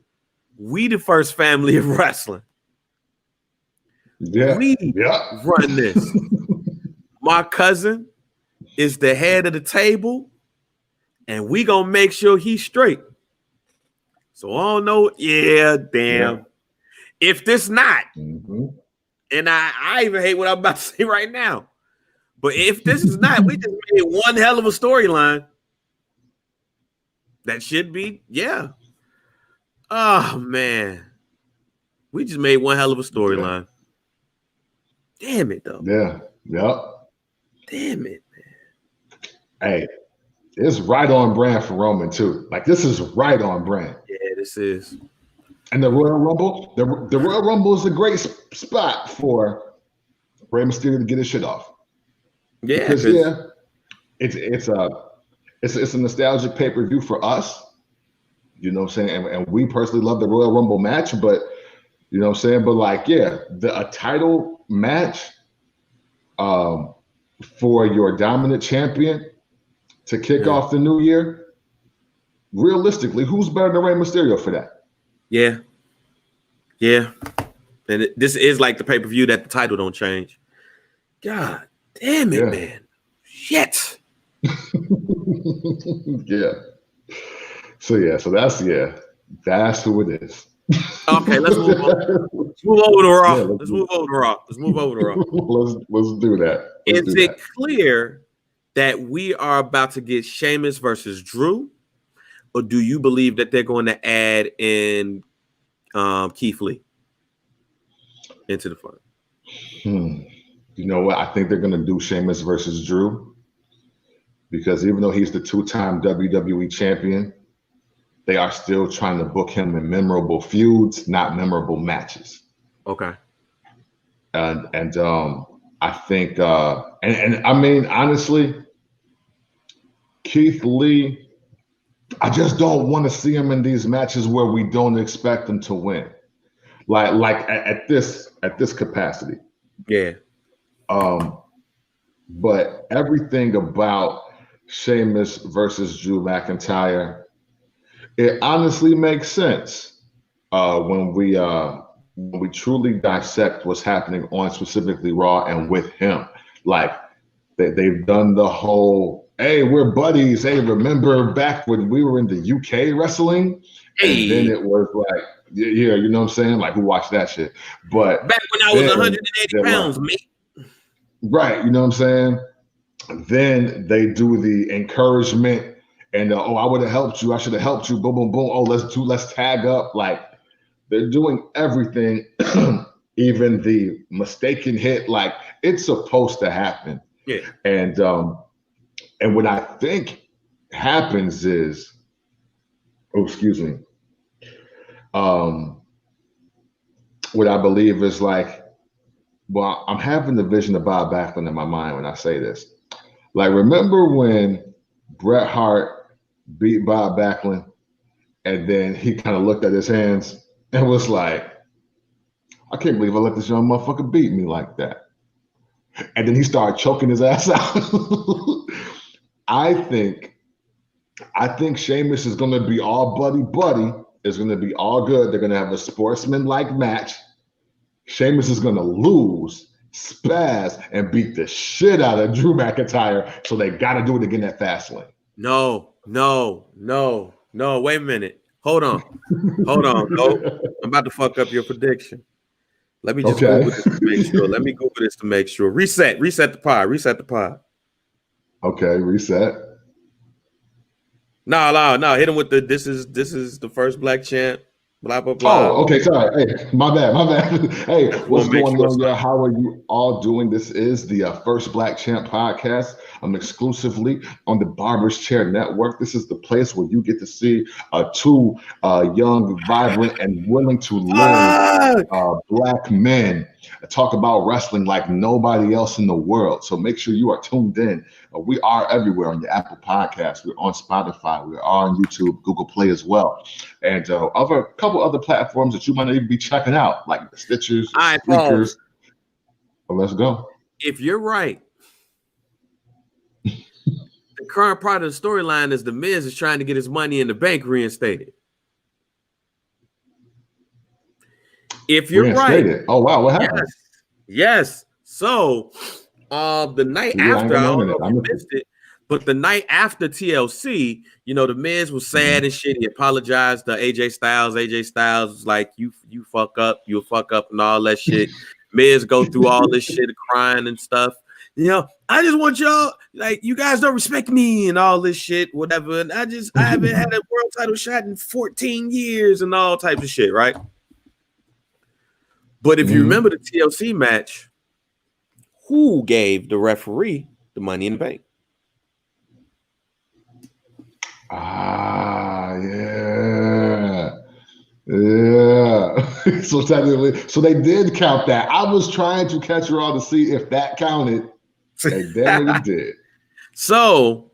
we the first family of wrestling. Yeah, we run this. My cousin is the head of the table, and we gonna make sure he's straight. So I don't know. Yeah, damn. Yeah. If this not, and I even hate what I'm about to say right now. But if this is not, we just made one hell of a storyline. That should be, yeah. Oh man. We just made one hell of a storyline. Yeah. Damn it, though. Yeah. Yep. Damn it, man. Hey, it's right on brand for Roman too. Like this is right on brand. Yeah, this is. And the Royal Rumble, the Royal Rumble is a great spot for Rey Mysterio to get his shit off. Yeah, because it's a nostalgic pay-per-view for us. You know what I'm saying? And we personally love the Royal Rumble match, but you know what I'm saying? But like, yeah, a title match for your dominant champion to kick off the new year. Realistically, who's better than Rey Mysterio for that? Yeah. And this is like the pay-per-view that the title don't change. God damn it, man. Shit. Yeah. So that's who it is. Okay, let's move on. Let's move over to Raw. Let's move over to Raw. Let's do that. Is it clear that we are about to get Sheamus versus Drew? Or do you believe that they're going to add in Keith Lee into the front? You know what? I think they're going to do Sheamus versus Drew because even though he's the 2-time WWE champion, they are still trying to book him in memorable feuds, not memorable matches. Okay. And I think, and I mean, honestly, Keith Lee, I just don't want to see him in these matches where we don't expect him to win, like at this capacity. Yeah. But everything about Sheamus versus Drew McIntyre, it honestly makes sense when we truly dissect what's happening on specifically Raw and with him. Like they've done the whole, hey, we're buddies. Hey, remember back when we were in the UK wrestling? Hey. And then it was like, yeah, you know what I'm saying? Like who watched that shit? But back when I was 180 pounds, mate. Right, you know what I'm saying? Then they do the encouragement and I would have helped you. I should have helped you. Boom, boom, boom. Oh, let's tag up. Like they're doing everything, even the mistaken hit. Like it's supposed to happen. Yeah. And what I think happens is, what I believe is like, well, I'm having the vision of Bob Backlund in my mind when I say this. Like, remember when Bret Hart beat Bob Backlund and then he kind of looked at his hands and was like, I can't believe I let this young motherfucker beat me like that. And then he started choking his ass out. I think Sheamus is going to be all buddy. It's going to be all good. They're going to have a sportsman-like match. Sheamus is going to lose, spaz, and beat the shit out of Drew McIntyre. So they got to do it again at Fastlane. No. Wait a minute. Hold on. No, I'm about to fuck up your prediction. Let me just Okay. Google this to make sure. Let me Google this to make sure. Reset the pod. Okay, reset. No. Hit him with the this is the first black champ. Blah blah blah. Oh, okay. Sorry. Hey, my bad. Hey, what's going on, y'all? How are you all doing? This is the First Black Champ podcast. I'm exclusively on the Barbers Chair Network. This is the place where you get to see two young, vibrant, and willing to learn black men talk about wrestling like nobody else in the world. So make sure you are tuned in. We are everywhere on your Apple Podcasts. We're on Spotify. We are on YouTube, Google Play as well, and a couple other platforms that you might even be checking out, like the Stitchers, Spreakers. But let's go. If you're right, the current part of the storyline is The Miz is trying to get his money in the bank reinstated. If you're right, oh wow, what happened? Yes. So, the night after, I don't know if you missed it, but the night after TLC, you know, The Miz was sad and shit. He apologized to AJ Styles. AJ Styles was like, "You fuck up, you'll fuck up," and all that shit. Miz go through all this shit, crying and stuff. You know, I just want y'all, like, you guys don't respect me and all this shit, whatever. And I haven't had a world title shot in 14 years and all types of shit, right? But if you remember the TLC match, who gave the referee the Money in the Bank? Yeah. So technically, so they did count that. I was trying to catch her all to see if that counted. And damn it did. So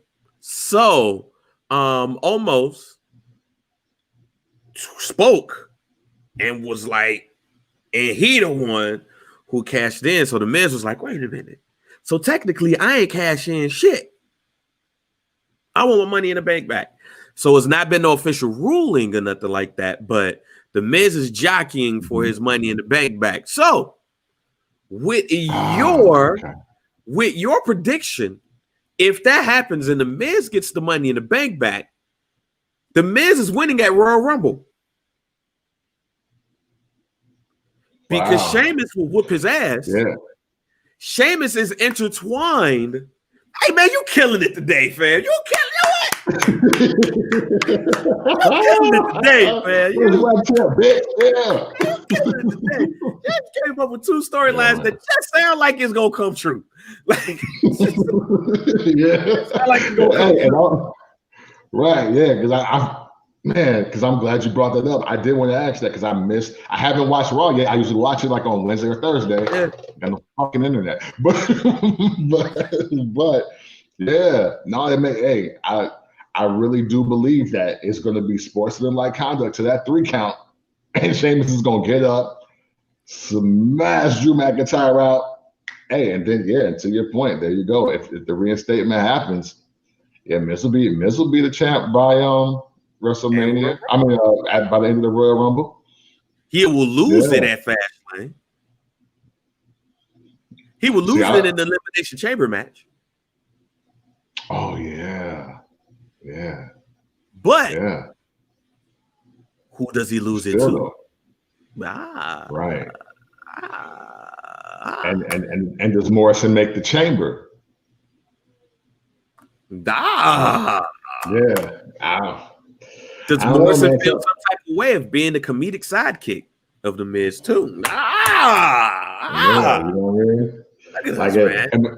almost spoke and was like, and he the one who cashed in. So the Miz was like, wait a minute. So technically, I ain't cashing in shit. I want my Money in the Bank back. So it's not been no official ruling or nothing like that, but the Miz is jockeying for his Money in the Bank back. So with your prediction, if that happens and the Miz gets the Money in the Bank back, the Miz is winning at Royal Rumble. Because Sheamus will whoop his ass. Yeah. Sheamus is intertwined. Hey, man, you killing it today, fam. You killing it today, man. You just came up with two storylines that just sound like it's going to come true. Like, like it's gonna come true. Right, yeah, because I'm glad you brought that up. I did want to ask that because I haven't watched Raw yet. I usually watch it like on Wednesday or Thursday on the fucking internet. But yeah, no, I really do believe that it's going to be sportsmanlike conduct to that 3 count, and Sheamus is going to get up, smash Drew McIntyre out. Hey, and then to your point, there you go. If the reinstatement happens, Miz will be the champ by WrestleMania. I mean, by the end of the Royal Rumble, he will lose it at Fastlane. He will lose it in the Elimination Chamber match. Oh yeah. But who does he lose it to? Right. And does Morrison make the chamber? Yeah. Does Morrison feel some type of way of being the comedic sidekick of the Miz too? Yeah, you know what I mean?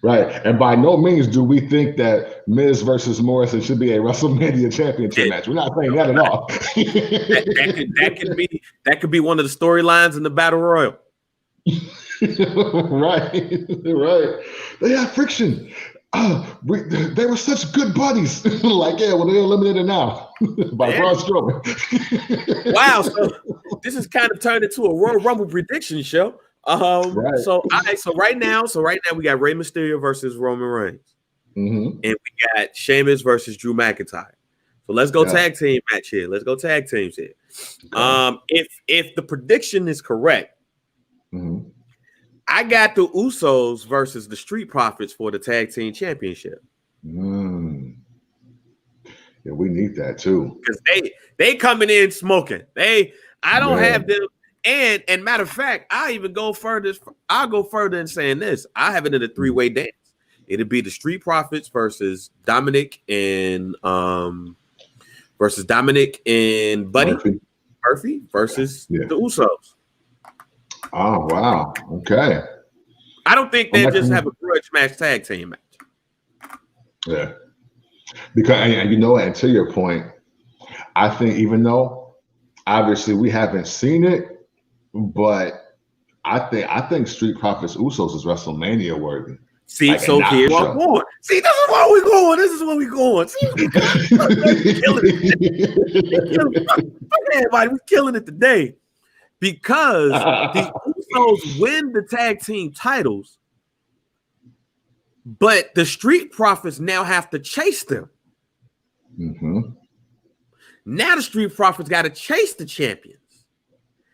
Right. And by no means do we think that Miz versus Morrison should be a WrestleMania championship match. We're not saying that at all. that could be one of the storylines in the Battle Royal. Right. They have friction. They were such good buddies. Like, they're eliminated now by Braun Strowman. Wow. So this is kind of turned into a Royal Rumble prediction show. Right. So right now we got Rey Mysterio versus Roman Reigns, and we got Sheamus versus Drew McIntyre. So let's go tag team match here. Let's go tag teams here. Okay. If the prediction is correct, I got the Usos versus the Street Profits for the tag team championship. Yeah, we need that too because they coming in smoking. I don't have them And matter of fact, I'll go further in saying this. I have it in a 3-way dance. It'd be the Street Profits versus Dominic and Buddy Murphy versus the Usos. Oh wow. Okay. I don't think they just have a grudge match tag team match. Yeah. Because and you know, and to your point, I think even though obviously we haven't seen it, but I think Street Profits Usos is WrestleMania worthy. See, like, so here's what we're going. See, this is where we're going. This is where we're going. See, we're killing it today because the Usos win the tag team titles, but the Street Profits now have to chase them. Mm-hmm. Now the Street Profits got to chase the champions,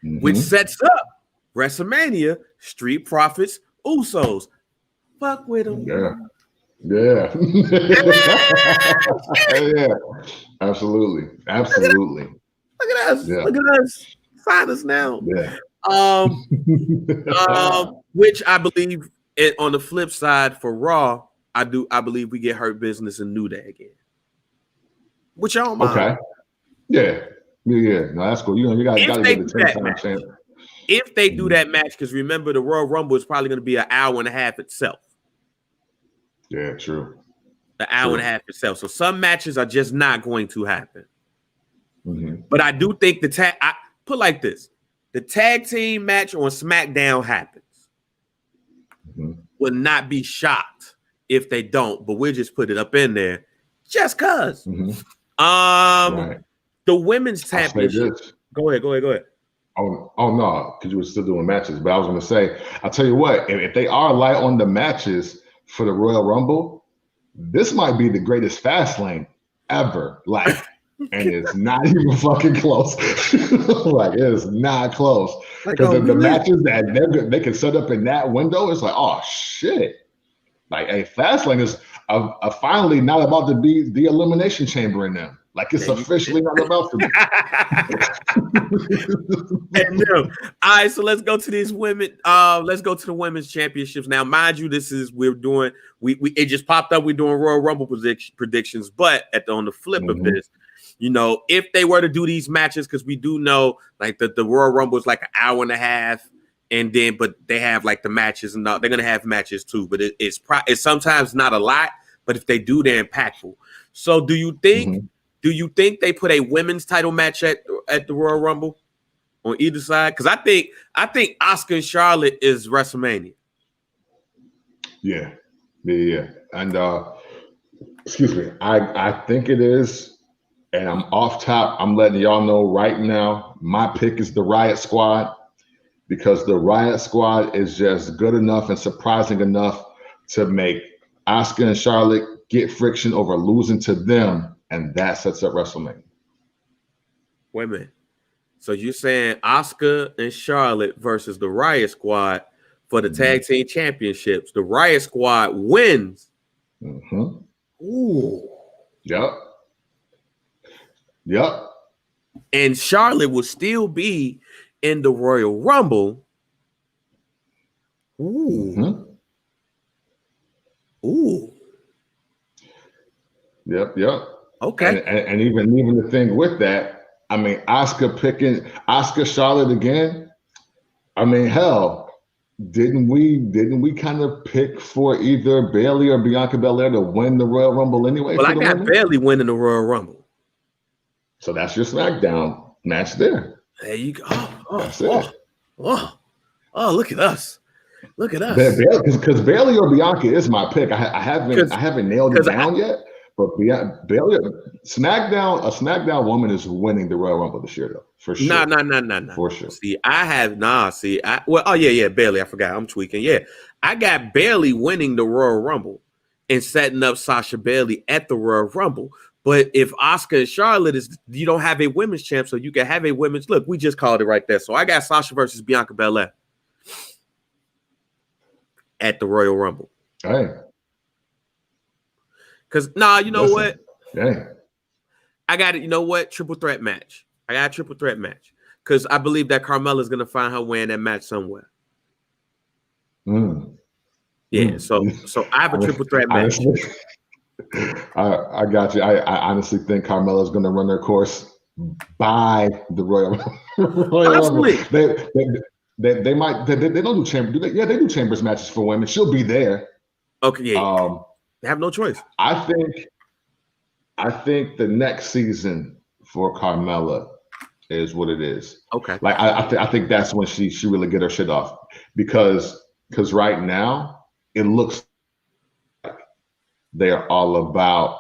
which sets up WrestleMania, Street Profits, Usos. Fuck with them. Yeah. Yeah. Yeah. Absolutely. Look at us. Yeah. Look at us. Sign us now. Yeah. Which I believe on the flip side for Raw, I believe we get Hurt Business and New Day again. Which I don't mind. Okay. Yeah. No, that's cool. You got to get the 10-time champ. If they do that match, because remember the Royal Rumble is probably going to be an hour and a half itself. Yeah, true. An hour and a half itself. So some matches are just not going to happen. But I do think I put like this: the tag team match on SmackDown happens. Will not be shocked if they don't, but we'll just put it up in there just cause. Right. The women's championship. Go ahead. Oh no, because you were still doing matches. But I was going to say, I'll tell you what, if they are light on the matches for the Royal Rumble, this might be the greatest Fastlane ever. Like, and it's not even fucking close. Like, it is not close. Because the matches that they can set up in that window, it's like, oh shit. Like, hey, Fastlane is finally not about to be the Elimination Chamber in them. Like, it's officially not about to be. All right, so let's go to these women. Let's go to the women's championships now. Mind you, it just popped up. We're doing Royal Rumble predictions, but on the flip of this, if they were to do these matches, because we do know like the Royal Rumble is like an hour and a half, and then but they have like the matches and they're gonna have matches too. But it's sometimes not a lot, but if they do, they're impactful. So do you think? Do you think they put a women's title match at the Royal Rumble on either side? Because I think Asuka and Charlotte is WrestleMania. Yeah. And excuse me, I think it is. And I'm off top. I'm letting y'all know right now. My pick is the Riot Squad because the Riot Squad is just good enough and surprising enough to make Asuka and Charlotte get friction over losing to them. And that sets up WrestleMania. Wait a minute. So you're saying Asuka and Charlotte versus the Riot Squad for the tag team championships. The Riot Squad wins. Ooh. Yep. And Charlotte will still be in the Royal Rumble. Ooh. Ooh. Yep. Okay. And even the thing with that, I mean, Asuka Charlotte again. I mean, hell, didn't we kind of pick for either Bayley or Bianca Belair to win the Royal Rumble anyway? Well, I got Bayley winning the Royal Rumble. So that's your SmackDown match there. There you go. That's it. Oh, look at us. Look at us. Because Bayley or Bianca is my pick. I haven't nailed it down yet. But Bayley, a SmackDown woman is winning the Royal Rumble this year, though, for sure. No. For sure. Bayley. I forgot. I'm tweaking. Yeah, I got Bayley winning the Royal Rumble and setting up Sasha Bayley at the Royal Rumble. But if Asuka and Charlotte you don't have a women's champ, so you can have a women's. Look, we just called it right there. So I got Sasha versus Bianca Belair at the Royal Rumble. Hey. Because what? Yeah. I got it. You know what? Triple threat match. I got a triple threat match. because I believe that Carmella's going to find her way in that match somewhere. Yeah, so I have a triple threat match. I got you. I honestly think Carmella's going to run their course by the Royal Rumble. They might. They don't do chamber. Do they? Yeah, they do chambers matches for women. She'll be there. Okay, yeah. They have no choice. I think the next season for Carmella is what it is. Okay. Like I think that's when she really get her shit off, because right now it looks like they're all about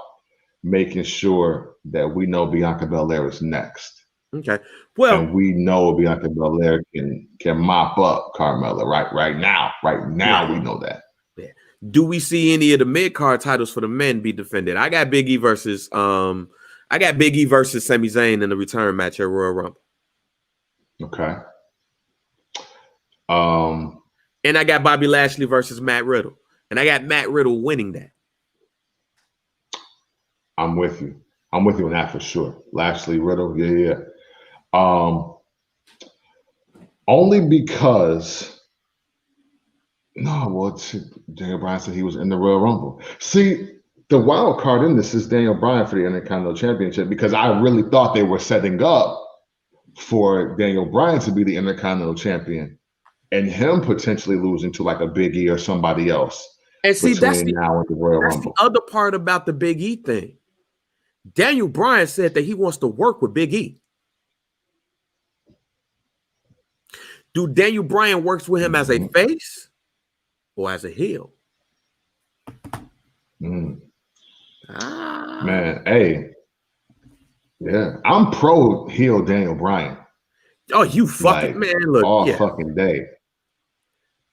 making sure that we know Bianca Belair is next. Okay. Well, and we know Bianca Belair can mop up Carmella right now. Yeah. We know that. Yeah. Do we see any of the mid-card titles for the men be defended? I got Big E versus Sami Zayn in the return match at Royal Rumble. Okay. And I got Bobby Lashley versus Matt Riddle. And I got Matt Riddle winning that. I'm with you on that for sure. Lashley, Riddle, yeah. Only because Daniel Bryan said he was in the Royal Rumble. See, the wild card in this is Daniel Bryan for the Intercontinental Championship, because I really thought they were setting up for Daniel Bryan to be the Intercontinental Champion and him potentially losing to like a Big E or somebody else. And see, that's the other part about the Big E thing. Daniel Bryan said that he wants to work with Big E. Do Daniel Bryan works with him as a face or as a heel? Man, hey. Yeah, I'm pro heel Daniel Bryan. Oh, you fucking man! Look, all fucking day.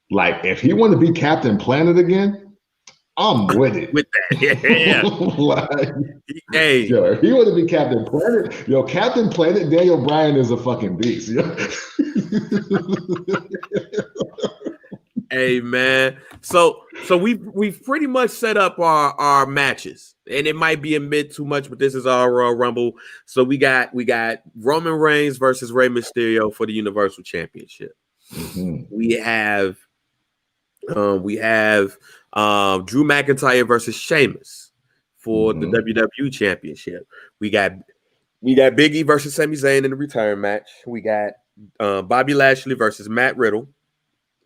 Like, if he want to be Captain Planet again, I'm with it. With that, yeah. Hey, yo, if he want to be Captain Planet, Captain Planet, Daniel Bryan is a fucking beast. Hey, man. So we've pretty much set up our matches, and it might be a bit too much, but this is our Royal Rumble. So we got Roman Reigns versus Rey Mysterio for the Universal Championship. We have Drew McIntyre versus Sheamus for the WWE Championship. We got Big E versus Sami Zayn in the return match. We got Bobby Lashley versus Matt Riddle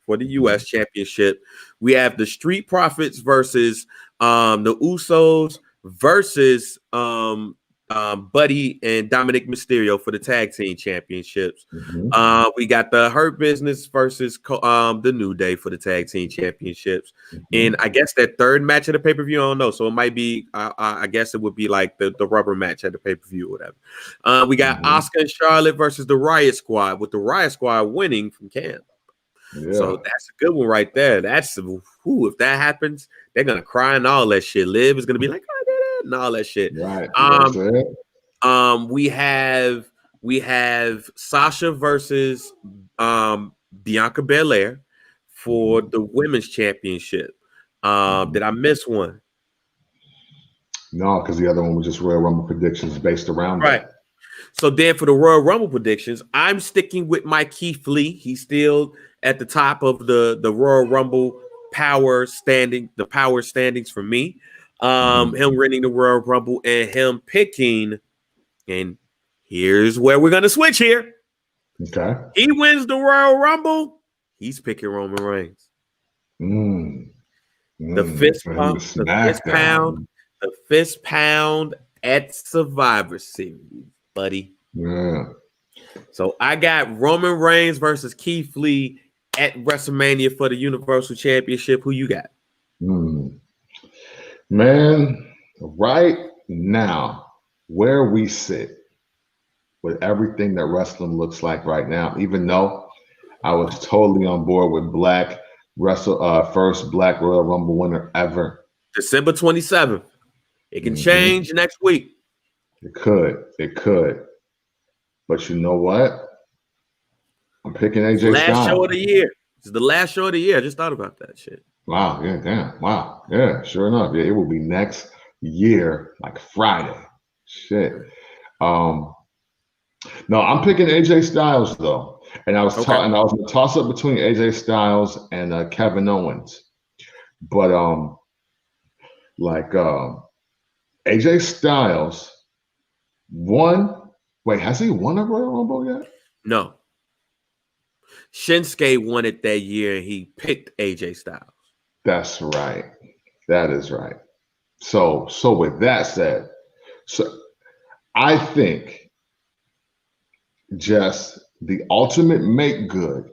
for the U.S. Championship. We have the Street Profits versus the Usos versus Buddy and Dominic Mysterio for the Tag Team Championships. We got the Hurt Business versus the New Day for the Tag Team Championships. And I guess that third match of the pay-per-view, I don't know. So it might be, I guess it would be like the rubber match at the pay-per-view or whatever. We got Asuka and Charlotte versus the Riot Squad, with the Riot Squad winning from Camp. Yeah. So that's a good one right there. That's if that happens, they're gonna cry and all that shit. Liv is gonna be like, I did it, and all that shit. Right. We have Sasha versus Bianca Belair for the Women's Championship. Did I miss one? No, because the other one was just Royal Rumble predictions based around that. So then for the Royal Rumble predictions, I'm sticking with my Keith Lee. He's still at the top of the Royal Rumble power standings for me. Him winning the Royal Rumble and him picking, and here's where we're gonna switch here. Okay. He wins the Royal Rumble. He's picking Roman Reigns. The fist pound at Survivor Series, buddy. Yeah. So I got Roman Reigns versus Keith Lee at WrestleMania for the Universal Championship. Who you got? Man, right now, where we sit with everything that wrestling looks like right now, even though I was totally on board with first Black Royal Rumble winner ever. December 27th. It can change next week. It could. But you know what? I'm picking AJ Styles. Last show of the year. It's the last show of the year. I just thought about that shit. Wow. Yeah. Damn. Wow. Yeah. Sure enough. Yeah. It will be next year, like Friday. Shit. No, I'm picking AJ Styles though, and I was Okay. and I was in a toss up between AJ Styles and Kevin Owens, but like AJ Styles won. Wait, has he won a Royal Rumble yet? No. Shinsuke won it that year, and he picked AJ Styles. That's right. That is right. So with that said, so I think just the ultimate make good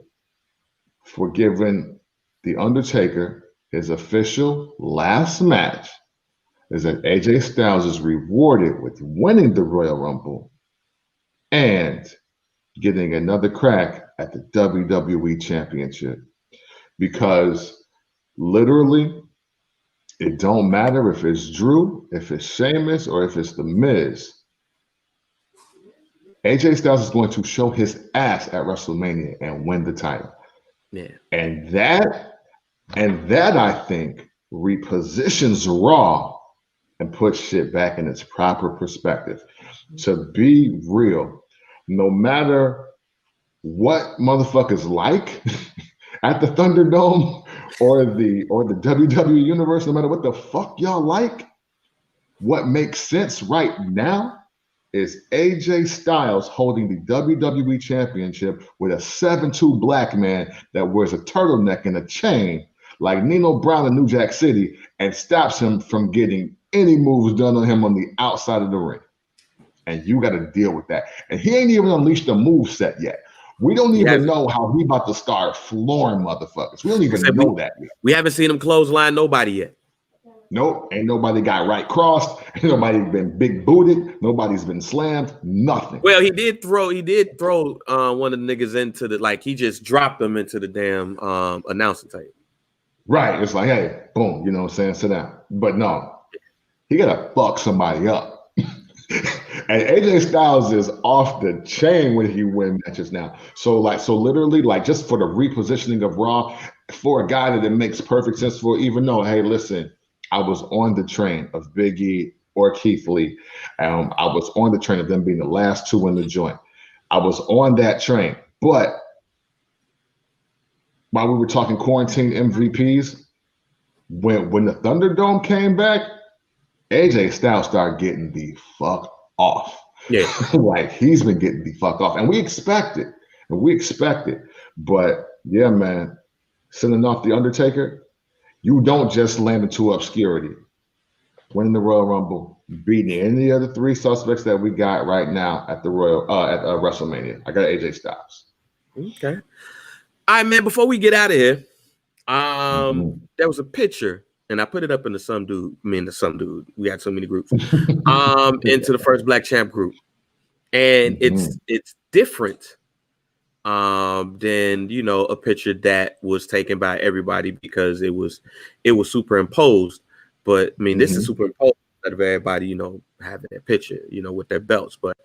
for giving The Undertaker his official last match is that AJ Styles is rewarded with winning the Royal Rumble and getting another crack at the WWE Championship. Because literally, it don't matter if it's Drew, if it's Sheamus, or if it's The Miz. AJ Styles is going to show his ass at WrestleMania and win the title. Yeah. And that I think repositions Raw and puts shit back in its proper perspective. To be real, no matter what motherfuckers like at the Thunderdome or the WWE universe, no matter what the fuck y'all like, what makes sense right now is AJ Styles holding the WWE Championship with a 7'2" black man that wears a turtleneck and a chain like Nino Brown in New Jack City and stops him from getting any moves done on him on the outside of the ring. And you got to deal with that. And he ain't even unleashed the move set yet. We don't even know how he about to start flooring motherfuckers. We don't even know that yet. We haven't seen him clothesline nobody yet. Nope, ain't nobody got right crossed. Ain't nobody been big booted. Nobody's been slammed. Nothing. Well, he did throw one of the niggas into the, like, he just dropped them into the damn announcing table. Right. It's like, hey, boom, you know what I'm saying? Sit down. But no, he gotta fuck somebody up. And AJ Styles is off the chain when he win matches now. So literally, like, just for the repositioning of Raw, for a guy that it makes perfect sense for, even though, hey, listen, I was on the train of Big E or Keith Lee. I was on the train of them being the last two in the joint. I was on that train. But while we were talking quarantine MVPs, when the Thunderdome came back, AJ Styles started getting the fuck off. Yeah. Like, he's been getting the fuck off. And we expect it. But yeah, man, sending off The Undertaker, you don't just land into obscurity. Winning the Royal Rumble, beating any of the three suspects that we got right now at the WrestleMania. I got AJ Styles. Okay. All right, man, before we get out of here, there was a picture, and I put it up in some dude. We had so many groups. Into the first Black Champ group. And it's different than, you know, a picture that was taken by everybody because it was superimposed. But I mean, this is superimposed instead of everybody, you know, having that picture, you know, with their belts. But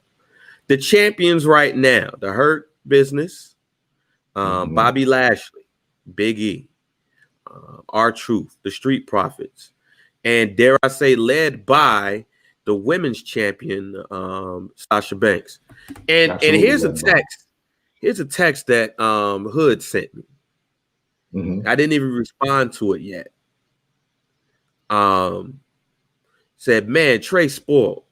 the champions right now, the Hurt Business, Bobby Lashley, Big E, R-Truth, the Street Profits, and dare I say, led by the women's champion, Sasha Banks. And here's a text. Here's a text that Hood sent me. I didn't even respond to it yet. Said, man, Trey spoiled.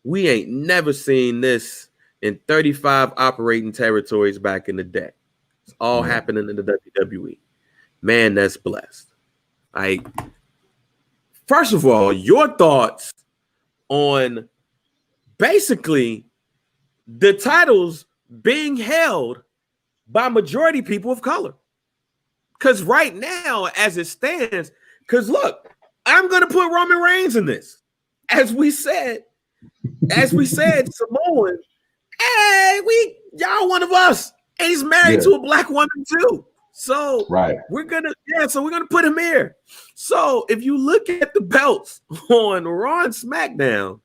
We ain't never seen this in 35 operating territories back in the day. It's all happening in the WWE. Man, that's blessed. First of all, your thoughts on basically the titles being held by majority people of color. Because right now, as it stands, because look, I'm going to put Roman Reigns in this. As we said, Samoan, hey, y'all one of us. And he's married to a black woman too. So we're gonna put him here. So if you look at the belts on Raw and SmackDown,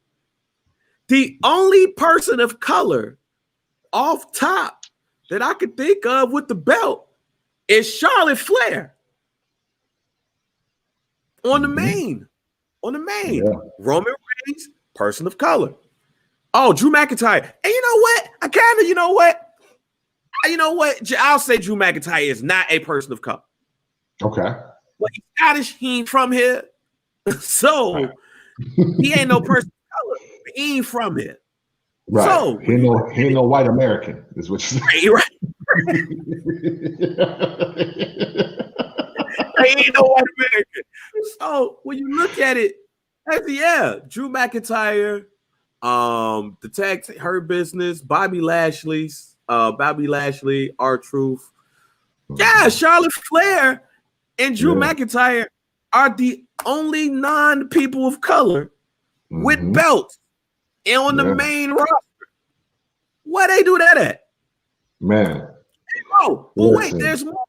the only person of color off top that I could think of with the belt is Charlotte Flair. On the main. Yeah. Roman Reigns, person of color. Oh, Drew McIntyre. And you know what? You know what? I'll say Drew McIntyre is not a person of color. Okay. Well, he's Scottish. He ain't from here. So he ain't no person of color. He ain't from here. Right. So he ain't no white American, is what you're saying. Right. He ain't no white American. So when you look at it, Drew McIntyre, the tag, her business, Bobby Lashley, R-Truth. Yeah, Charlotte Flair and Drew McIntyre are the only non-people of color with belts and on the main roster. Where they do that at? Man. Oh, but wait, there's more.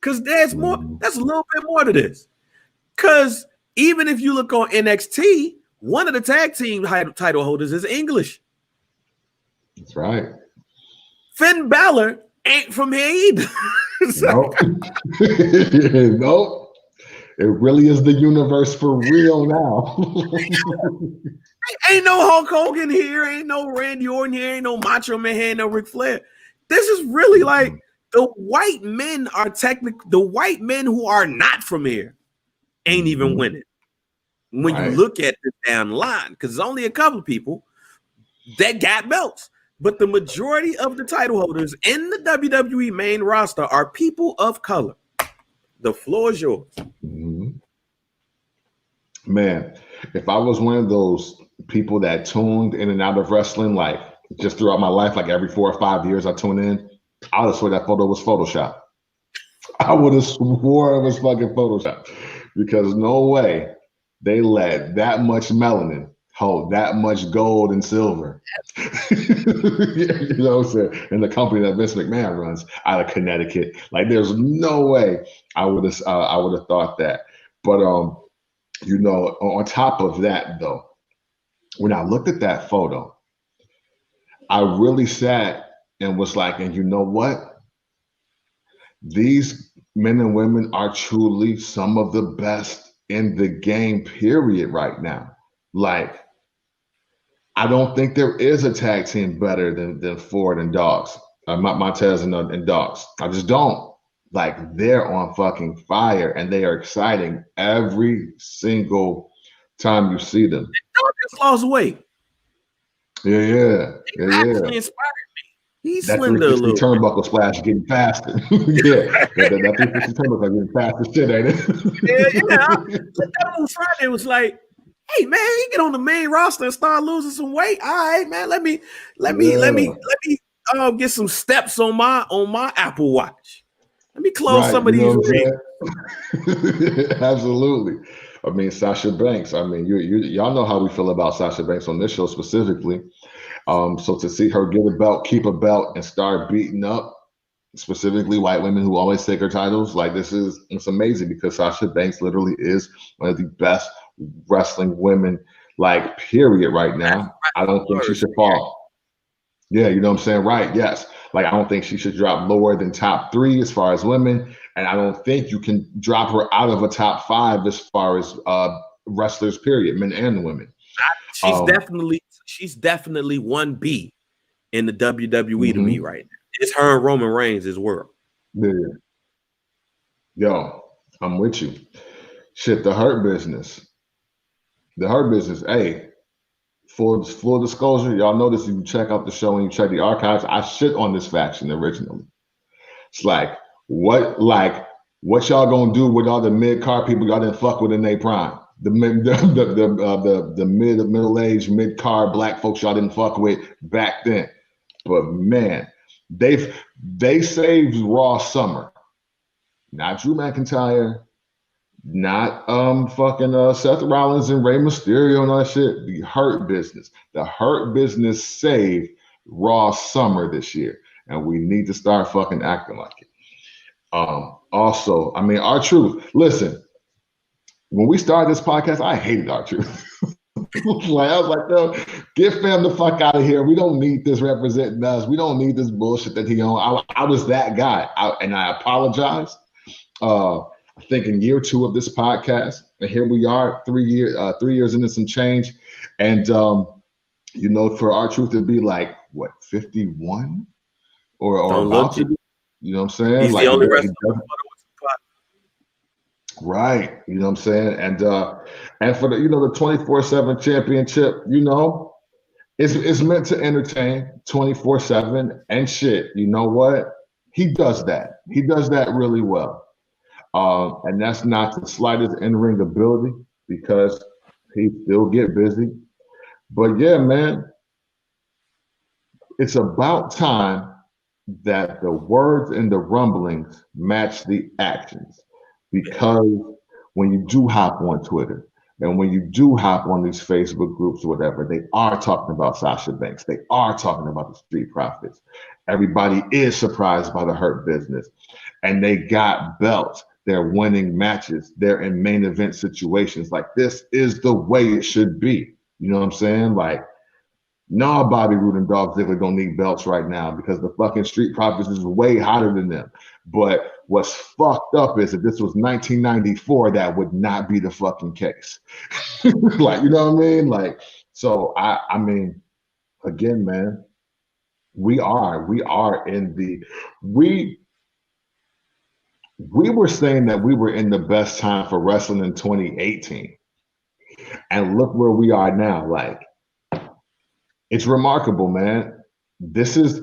Because there's more. That's a little bit more to this. Because even if you look on NXT, one of the tag team title holders is English. That's right. Finn Balor ain't from here either. Nope. Nope. It really is the universe for real now. Ain't no Hulk Hogan here. Ain't no Randy Orton here. Ain't no Macho Man here. Ain't no Ric Flair. This is really like the white men are the white men who are not from here ain't even winning. When you look at this down the line, because there's only a couple of people that got belts. But the majority of the title holders in the WWE main roster are people of color. The floor is yours. Man, if I was one of those people that tuned in and out of wrestling, like just throughout my life, like every 4 or 5 years I tune in, I would have swore that photo was Photoshop. I would have swore it was fucking Photoshop, because no way they let that much melanin hold that much gold and silver. You know what I'm saying? In the company that Vince McMahon runs out of Connecticut. Like, there's no way I would have thought that. But you know, on top of that though, when I looked at that photo, I really sat and was like, and you know what? These men and women are truly some of the best in the game, period, right now. Like, I don't think there is a tag team better than Ford and Dogs, Montez and Dogs. I just don't. Like, they're on fucking fire, and they are exciting every single time you see them. Dog just lost weight. Yeah. Actually inspired me. He's that slender a little. Turnbuckle splash getting faster. That 360 turnbuckle getting fast as shit, ain't it? Yeah. That on Friday was like, hey man, you get on the main roster and start losing some weight. All right, man. Let me get some steps on my Apple Watch. Let me close some of these rings. Absolutely. I mean, Sasha Banks. I mean, y'all know how we feel about Sasha Banks on this show specifically. So to see her get a belt, keep a belt, and start beating up specifically white women who always take her titles, like, it's amazing, because Sasha Banks literally is one of the best wrestling women, like, period, right now. I don't think she should fall. Yeah, you know what I'm saying? Right, yes. Like, I don't think she should drop lower than top 3 as far as women, and I don't think you can drop her out of a top 5 as far as wrestlers, period, men and women. She's definitely 1B in the WWE to me right now. It's her and Roman Reigns' world. Yeah. Yo, I'm with you. Shit, the Hurt Business. Hey, full disclosure, y'all notice if you check out the show and you check the archives, I shit on this faction originally. It's like, what y'all gonna do with all the mid-card people y'all didn't fuck with in their prime? The middle-aged mid-card black folks y'all didn't fuck with back then. But man, they saved Raw Summer. Not Drew McIntyre, not Seth Rollins and Rey Mysterio and all that shit. The Hurt Business. The Hurt Business saved Raw Summer this year, and we need to start fucking acting like it. Also, I mean, R-Truth. Listen, when we started this podcast, I hated R-Truth. Like, I was like, no, get fam the fuck out of here. We don't need this representing us. We don't need this bullshit that he on. I was that guy, and I apologize. I think in year 2 of this podcast, and here we are, 3 years into some change, and you know, for R-Truth to be like what 51 or Don't about look to be, you know what I'm saying? He's Like the only he wrestler. right, you know what I'm saying? And for the, you know, the 24/7 championship, you know, it's meant to entertain 24/7 and shit. You know what? He does that. He does that really well. And that's not the slightest in-ring ability because he still get busy. But yeah, man, it's about time that the words and the rumblings match the actions. Because when you do hop on Twitter and when you do hop on these Facebook groups or whatever, they are talking about Sasha Banks. They are talking about the Street Profits. Everybody is surprised by the Hurt Business. And they got belts. They're winning matches. They're in main event situations. Like, this is the way it should be. You know what I'm saying? Like, no, Bobby Roode and Dolph Ziggler don't need belts right now because the fucking Street Profits is way hotter than them. But what's fucked up is if this was 1994, that would not be the fucking case. Like, you know what I mean? Like, so I mean, again, man, we are in the we were saying that we were in the best time for wrestling in 2018. And look where we are now. Like, it's remarkable, man. This is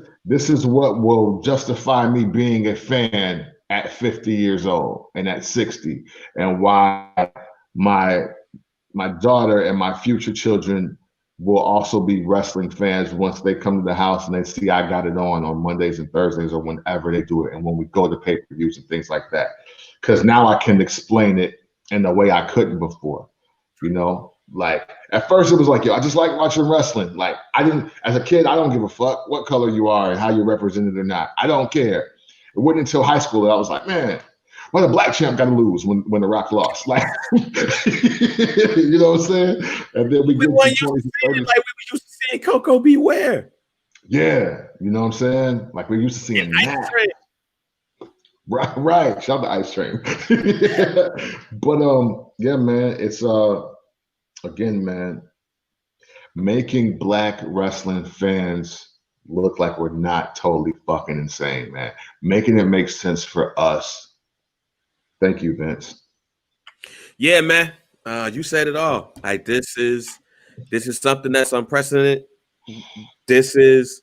what will justify me being a fan at 50 years old and at 60, and why my daughter and my future children will also be wrestling fans once they come to the house and they see I got it on Mondays and Thursdays or whenever they do it, and when we go to pay-per-views and things like that. Because now I can explain it in a way I couldn't before, you know? Like, at first it was like, yo, I just like watching wrestling. Like, I didn't, as a kid, I don't give a fuck what color you are and how you're represented or not. I don't care. It wasn't until high school that I was like, man, why the black champ got to lose when The Rock lost? Like, you know what I'm saying? And then we get to 20s and 30s. Like we used to seeing Coco Beware. Yeah, you know what I'm saying? Like, we're used to seeing that. Right. Shout out to Ice Train. But yeah, man, it's again, man, making black wrestling fans look like we're not totally fucking insane, man. Making it make sense for us. Thank you, Vince. Yeah, man. You said it all. Like, this is something that's unprecedented. This is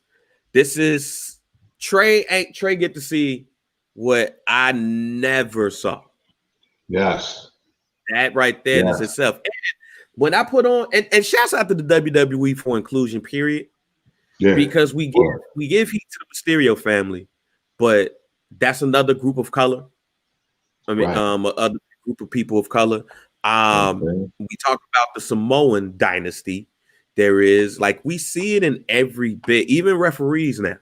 Trey get to see what I never saw. Yes. That right there is itself. And when I put on, and shouts out to the WWE for inclusion, period. Yeah. Because we give heat to the Mysterio family, but that's another group of color. I mean, other group of people of color. We talk about the Samoan dynasty. There is, like, we see it in every bit, even referees now.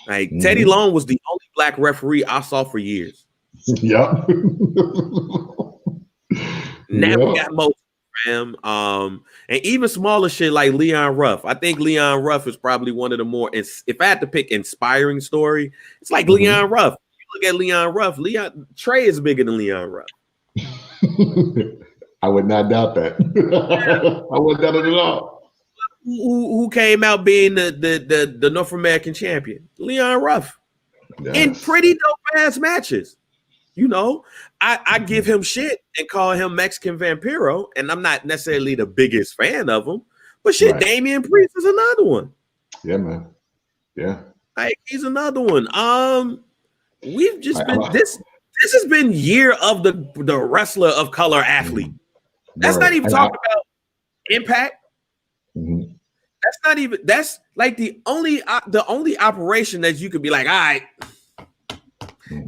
Like, Teddy Long was the only black referee I saw for years. Yep. Now we got most of them. And even smaller shit like Leon Ruff. I think Leon Ruff is probably one of the more, if I had to pick inspiring story, it's like Leon Ruff. You look at Leon Ruff, Trey is bigger than Leon Ruff. I would not doubt that. I wouldn't doubt it at all. Who came out being the North American champion? Leon Ruff. Yes. In pretty dope ass matches. You know, I give him shit and call him Mexican Vampiro, and I'm not necessarily the biggest fan of him, but shit, Damian Priest is another one. Yeah, man. Yeah. Like, he's another one. We've just been this has been year of the wrestler of color athlete. That's not even talking about Impact. Mm-hmm. That's like the only operation that you could be like, all right,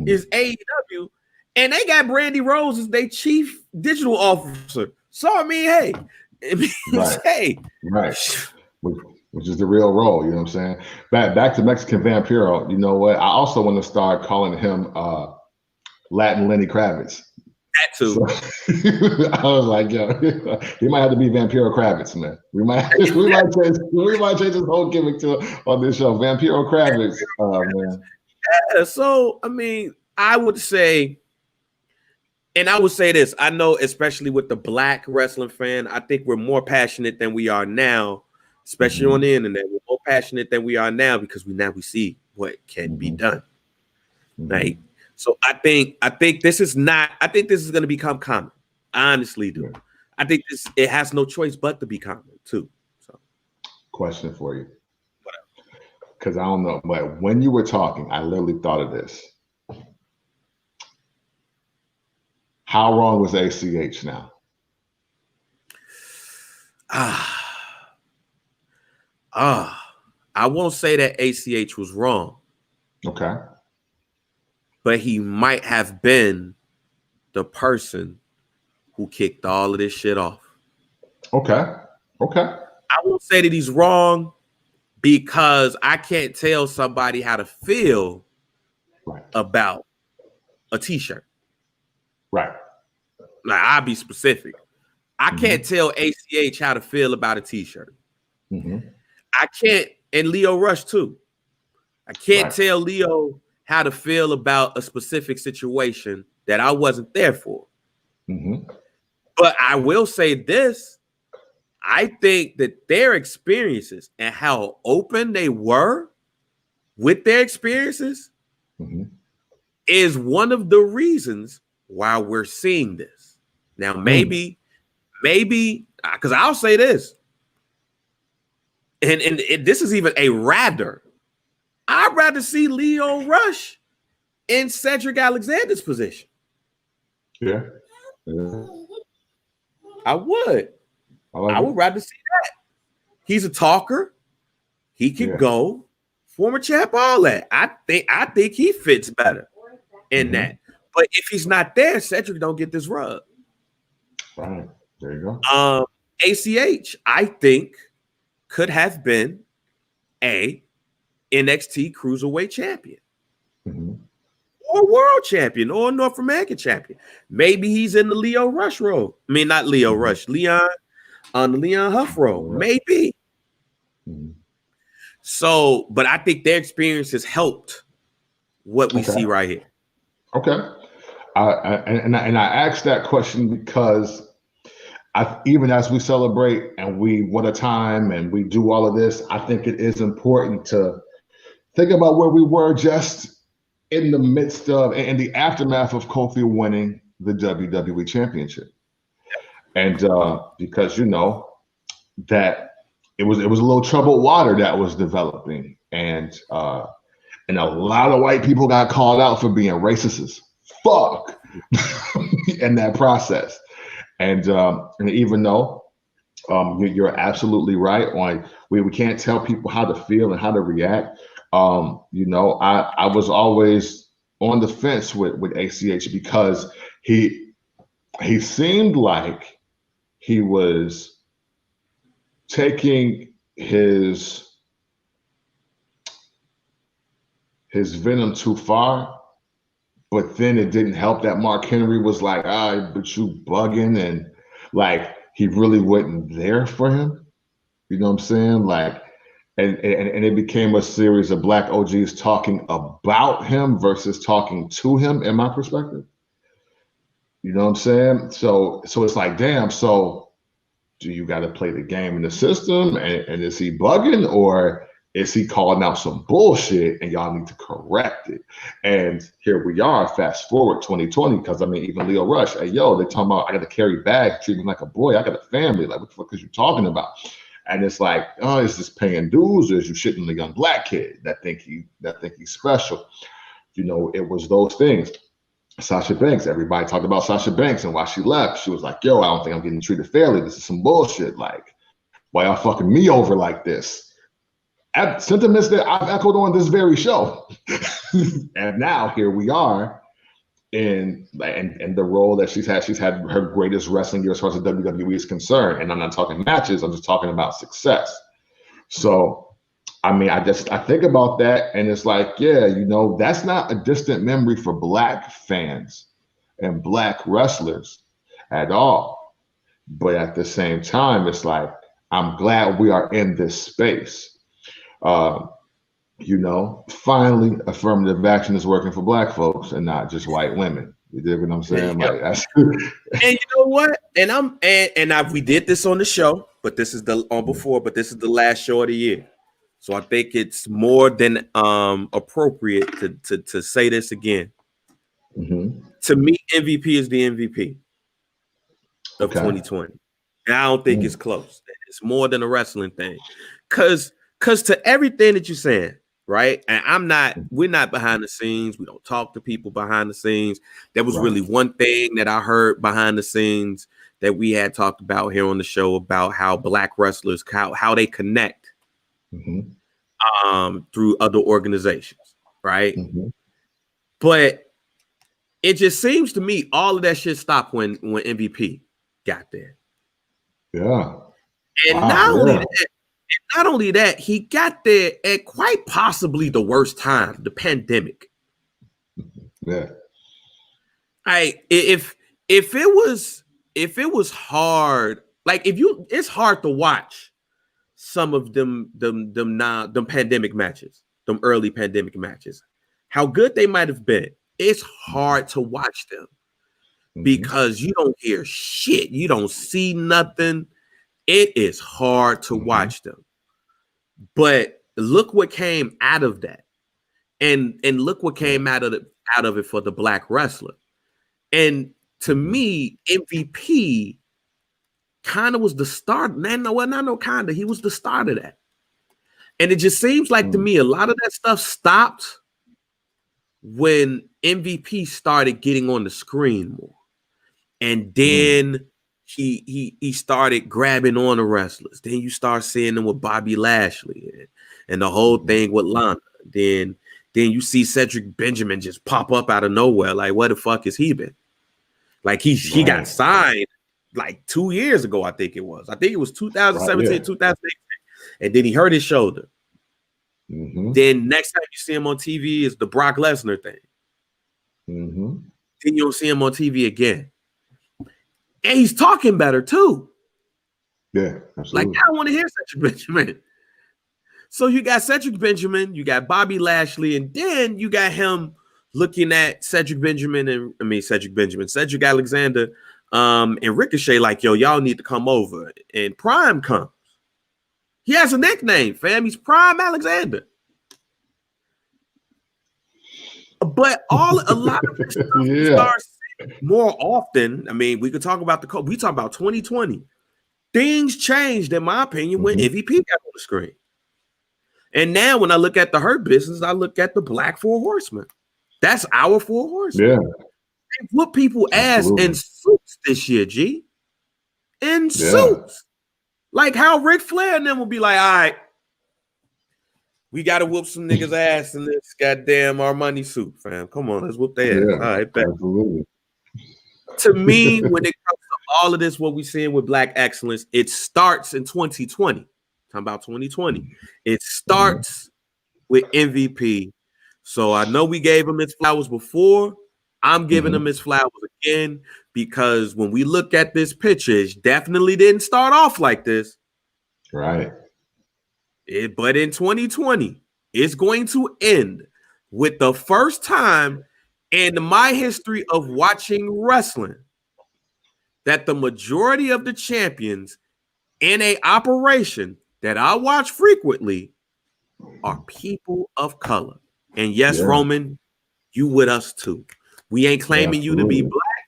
is AEW, and they got Brandy Rose as their chief digital officer. So I mean, hey, which is the real role, you know what I'm saying? Back to Mexican Vampiro. You know what? I also want to start calling him Latin Lenny Kravitz. That too. So, I was like, yo, he might have to be Vampiro Kravitz, man. We might change his whole gimmick on this show, Vampiro Kravitz, man. Yeah, so I mean, I would say And I would say this, I know, especially with the black wrestling fan, I think we're more passionate than we are now, especially on the internet. We're more passionate than we are now because we see what can be done. Right. So I think this is going to become common. I honestly do. Yeah. I think it has no choice but to be common too. So, question for you. Because I don't know, but when you were talking, I literally thought of this. How wrong was ACH now? I won't say that ACH was wrong. Okay. But he might have been the person who kicked all of this shit off. Okay. I won't say that he's wrong because I can't tell somebody how to feel about a t-shirt. Right. Like, I'll be specific. I can't tell ACH how to feel about a t-shirt. I can't, and Lio Rush too. I can't tell Leo how to feel about a specific situation that I wasn't there for. But I will say this. I think that their experiences and how open they were with their experiences is one of the reasons why we're seeing this. Now, maybe, because I'll say this, and this is even a rather. I'd rather see Lio Rush in Cedric Alexander's position. Yeah. I would. I would rather see that. He's a talker. He can go. Former champ, all that. I think he fits better in that. But if he's not there, Cedric don't get this rub. Right. There you go. ACH, I think, could have been a NXT Cruiserweight champion. Or world champion or North American champion. Maybe he's in the Lio Rush role. I mean, not Lio Rush, Leon on the Leon Huff role. Maybe. So, but I think their experience has helped what we see right here. Okay. And I asked that question because even as we celebrate and what a time and we do all of this, I think it is important to think about where we were just in the midst of, in the aftermath of Kofi winning the WWE Championship. And because, that it was a little troubled water that was developing. And a lot of white people got called out for being racist as fuck in that process. And even though you're absolutely right on, we can't tell people how to feel and how to react. I was always on the fence with ACH because he seemed like he was taking his venom too far, but then it didn't help that Mark Henry was like, but you bugging, and like he really wasn't there for him. You know what I'm saying? Like, and it became a series of black OGs talking about him versus talking to him, in my perspective. You know what I'm saying? So it's like, damn, so do you got to play the game in the system? And is he bugging, or is he calling out some bullshit and y'all need to correct it? And here we are, fast forward 2020, because I mean, even Lio Rush, hey, yo, they're talking about I got to carry bags, treat me like a boy. I got a family. Like, what the fuck is you talking about? And it's like, oh, is this paying dues, or is you shitting the young black kid that think he's special? It was those things. Sasha Banks, everybody talked about Sasha Banks, and while she left, she was like, yo, I don't think I'm getting treated fairly. This is some bullshit. Like, why y'all fucking me over like this? Sentiments that I've echoed on this very show. And now here we are in the role that she's had her greatest wrestling year as far as the WWE is concerned. And I'm not talking matches, I'm just talking about success. So, I mean, I think about that, and it's like, yeah, that's not a distant memory for black fans and black wrestlers at all. But at the same time, it's like, I'm glad we are in this space. Finally, affirmative action is working for black folks and not just white women. You dig what I'm saying? Like that's and you know what? And we did this on the show, but this is the but this is the last show of the year. So I think it's more than appropriate to say this again. Mm-hmm. To me, MVP is the MVP of 2020. And I don't think it's close. It's more than a wrestling thing. Cause to everything that you're saying, right? And we're not behind the scenes. We don't talk to people behind the scenes. There was really one thing that I heard behind the scenes that we had talked about here on the show about how black wrestlers, how they connect through other organizations, right? Mm-hmm. But it just seems to me all of that shit stopped when MVP got there. Yeah. And not only that, he got there at quite possibly the worst time, the pandemic. Yeah. If it was hard, like it's hard to watch some of them pandemic matches, them early pandemic matches. How good they might have been. It's hard to watch them because you don't hear shit. You don't see nothing. It is hard to watch them. But look what came out of that. And look what came out of it for the black wrestler. And to me, MVP kind of was the start. He was the start of that. And it just seems like to me, a lot of that stuff stopped when MVP started getting on the screen more. And then he started grabbing on the wrestlers. Then you start seeing them with Bobby Lashley and the whole thing with Lana. Then you see Cedric Benjamin just pop up out of nowhere. Like, where the fuck has he been? Like he got signed like 2 years ago, I think it was. I think it was 2017, 2018. And then he hurt his shoulder. Then next time you see him on TV is the Brock Lesnar thing. Then you don't see him on TV again. And he's talking better too. Yeah, absolutely. Like, I don't want to hear Cedric Benjamin. So you got Cedric Benjamin, you got Bobby Lashley, and then you got him looking at Cedric Alexander, and Ricochet, like, yo, y'all need to come over. And Prime comes. He has a nickname, fam. He's Prime Alexander. But a lot of this stuff starts more often. I mean, we could talk about we talk about 2020. Things changed, in my opinion, when MVP got on the screen. And now when I look at the Hurt Business, I look at the Black Four Horsemen. That's our Four Horsemen. Yeah. They whoop people ass in suits this year, G. In suits. Like how Ric Flair and them will be like, all right, we got to whoop some niggas' ass in this goddamn Armani suit, fam. Come on, let's whoop their ass. All right, bet. Absolutely. To me, when it comes to all of this, what we're seeing with Black excellence, it starts in 2020. Talking about 2020. It starts with MVP. So I know we gave him his flowers before. I'm giving him his flowers again because when we look at this picture, it definitely didn't start off like this. Right. But in 2020, it's going to end with the first time in my history of watching wrestling that the majority of the champions in a operation that I watch frequently are people of color. And yes, Roman, you with us too. We ain't claiming you to be black,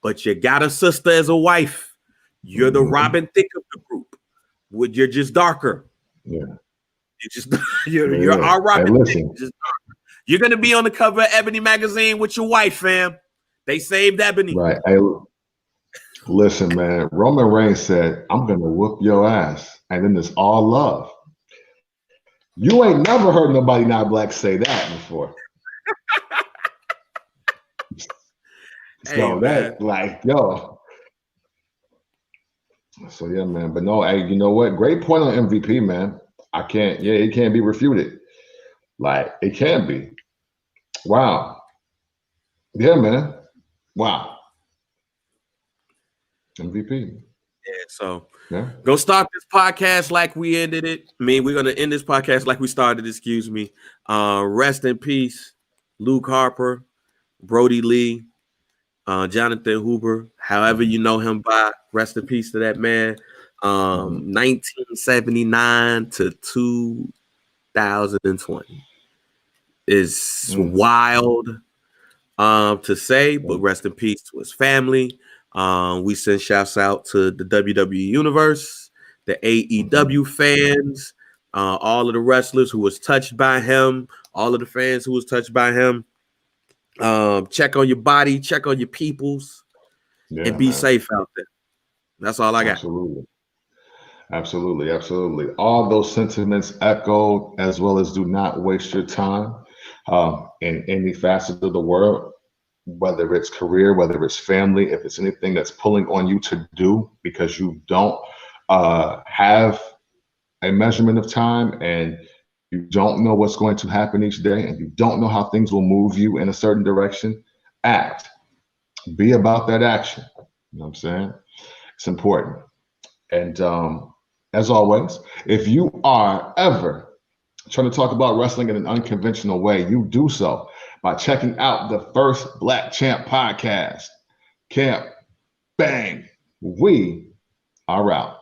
but you got a sister as a wife. You're the Robin Thicke of the group. You're just darker. Yeah. You're our Robin Thicke. You're gonna be on the cover of Ebony magazine with your wife, fam. They saved Ebony. Right. Hey, listen, man. Roman Reigns said, "I'm gonna whoop your ass," and then it's all love. You ain't never heard nobody not black say that before. So that, like, yo. So yeah, man. But no, hey, you know what? Great point on MVP, man. It can't be refuted. Like, it can be. Wow. Yeah, man. Wow. MVP. Yeah, so go start this podcast like we ended it. I mean, we're gonna end this podcast like we started, excuse me. Rest in peace, Luke Harper, Brodie Lee. Jonathan Huber, however you know him by, rest in peace to that man. 1979 to 2020 is wild to say, but rest in peace to his family. We send shouts out to the WWE Universe, the AEW fans, all of the wrestlers who was touched by him, all of the fans who was touched by him. Check on your body, check on your peoples, and be safe out there. That's all I got. Absolutely. All those sentiments echoed, as well as do not waste your time in any facet of the world, whether it's career, whether it's family, if it's anything that's pulling on you to do because you don't have a measurement of time and you don't know what's going to happen each day and you don't know how things will move you in a certain direction, act. Be about that action. You know what I'm saying? It's important. And as always, if you are ever trying to talk about wrestling in an unconventional way, you do so by checking out the First Black Champ podcast. Camp, bang, we are out.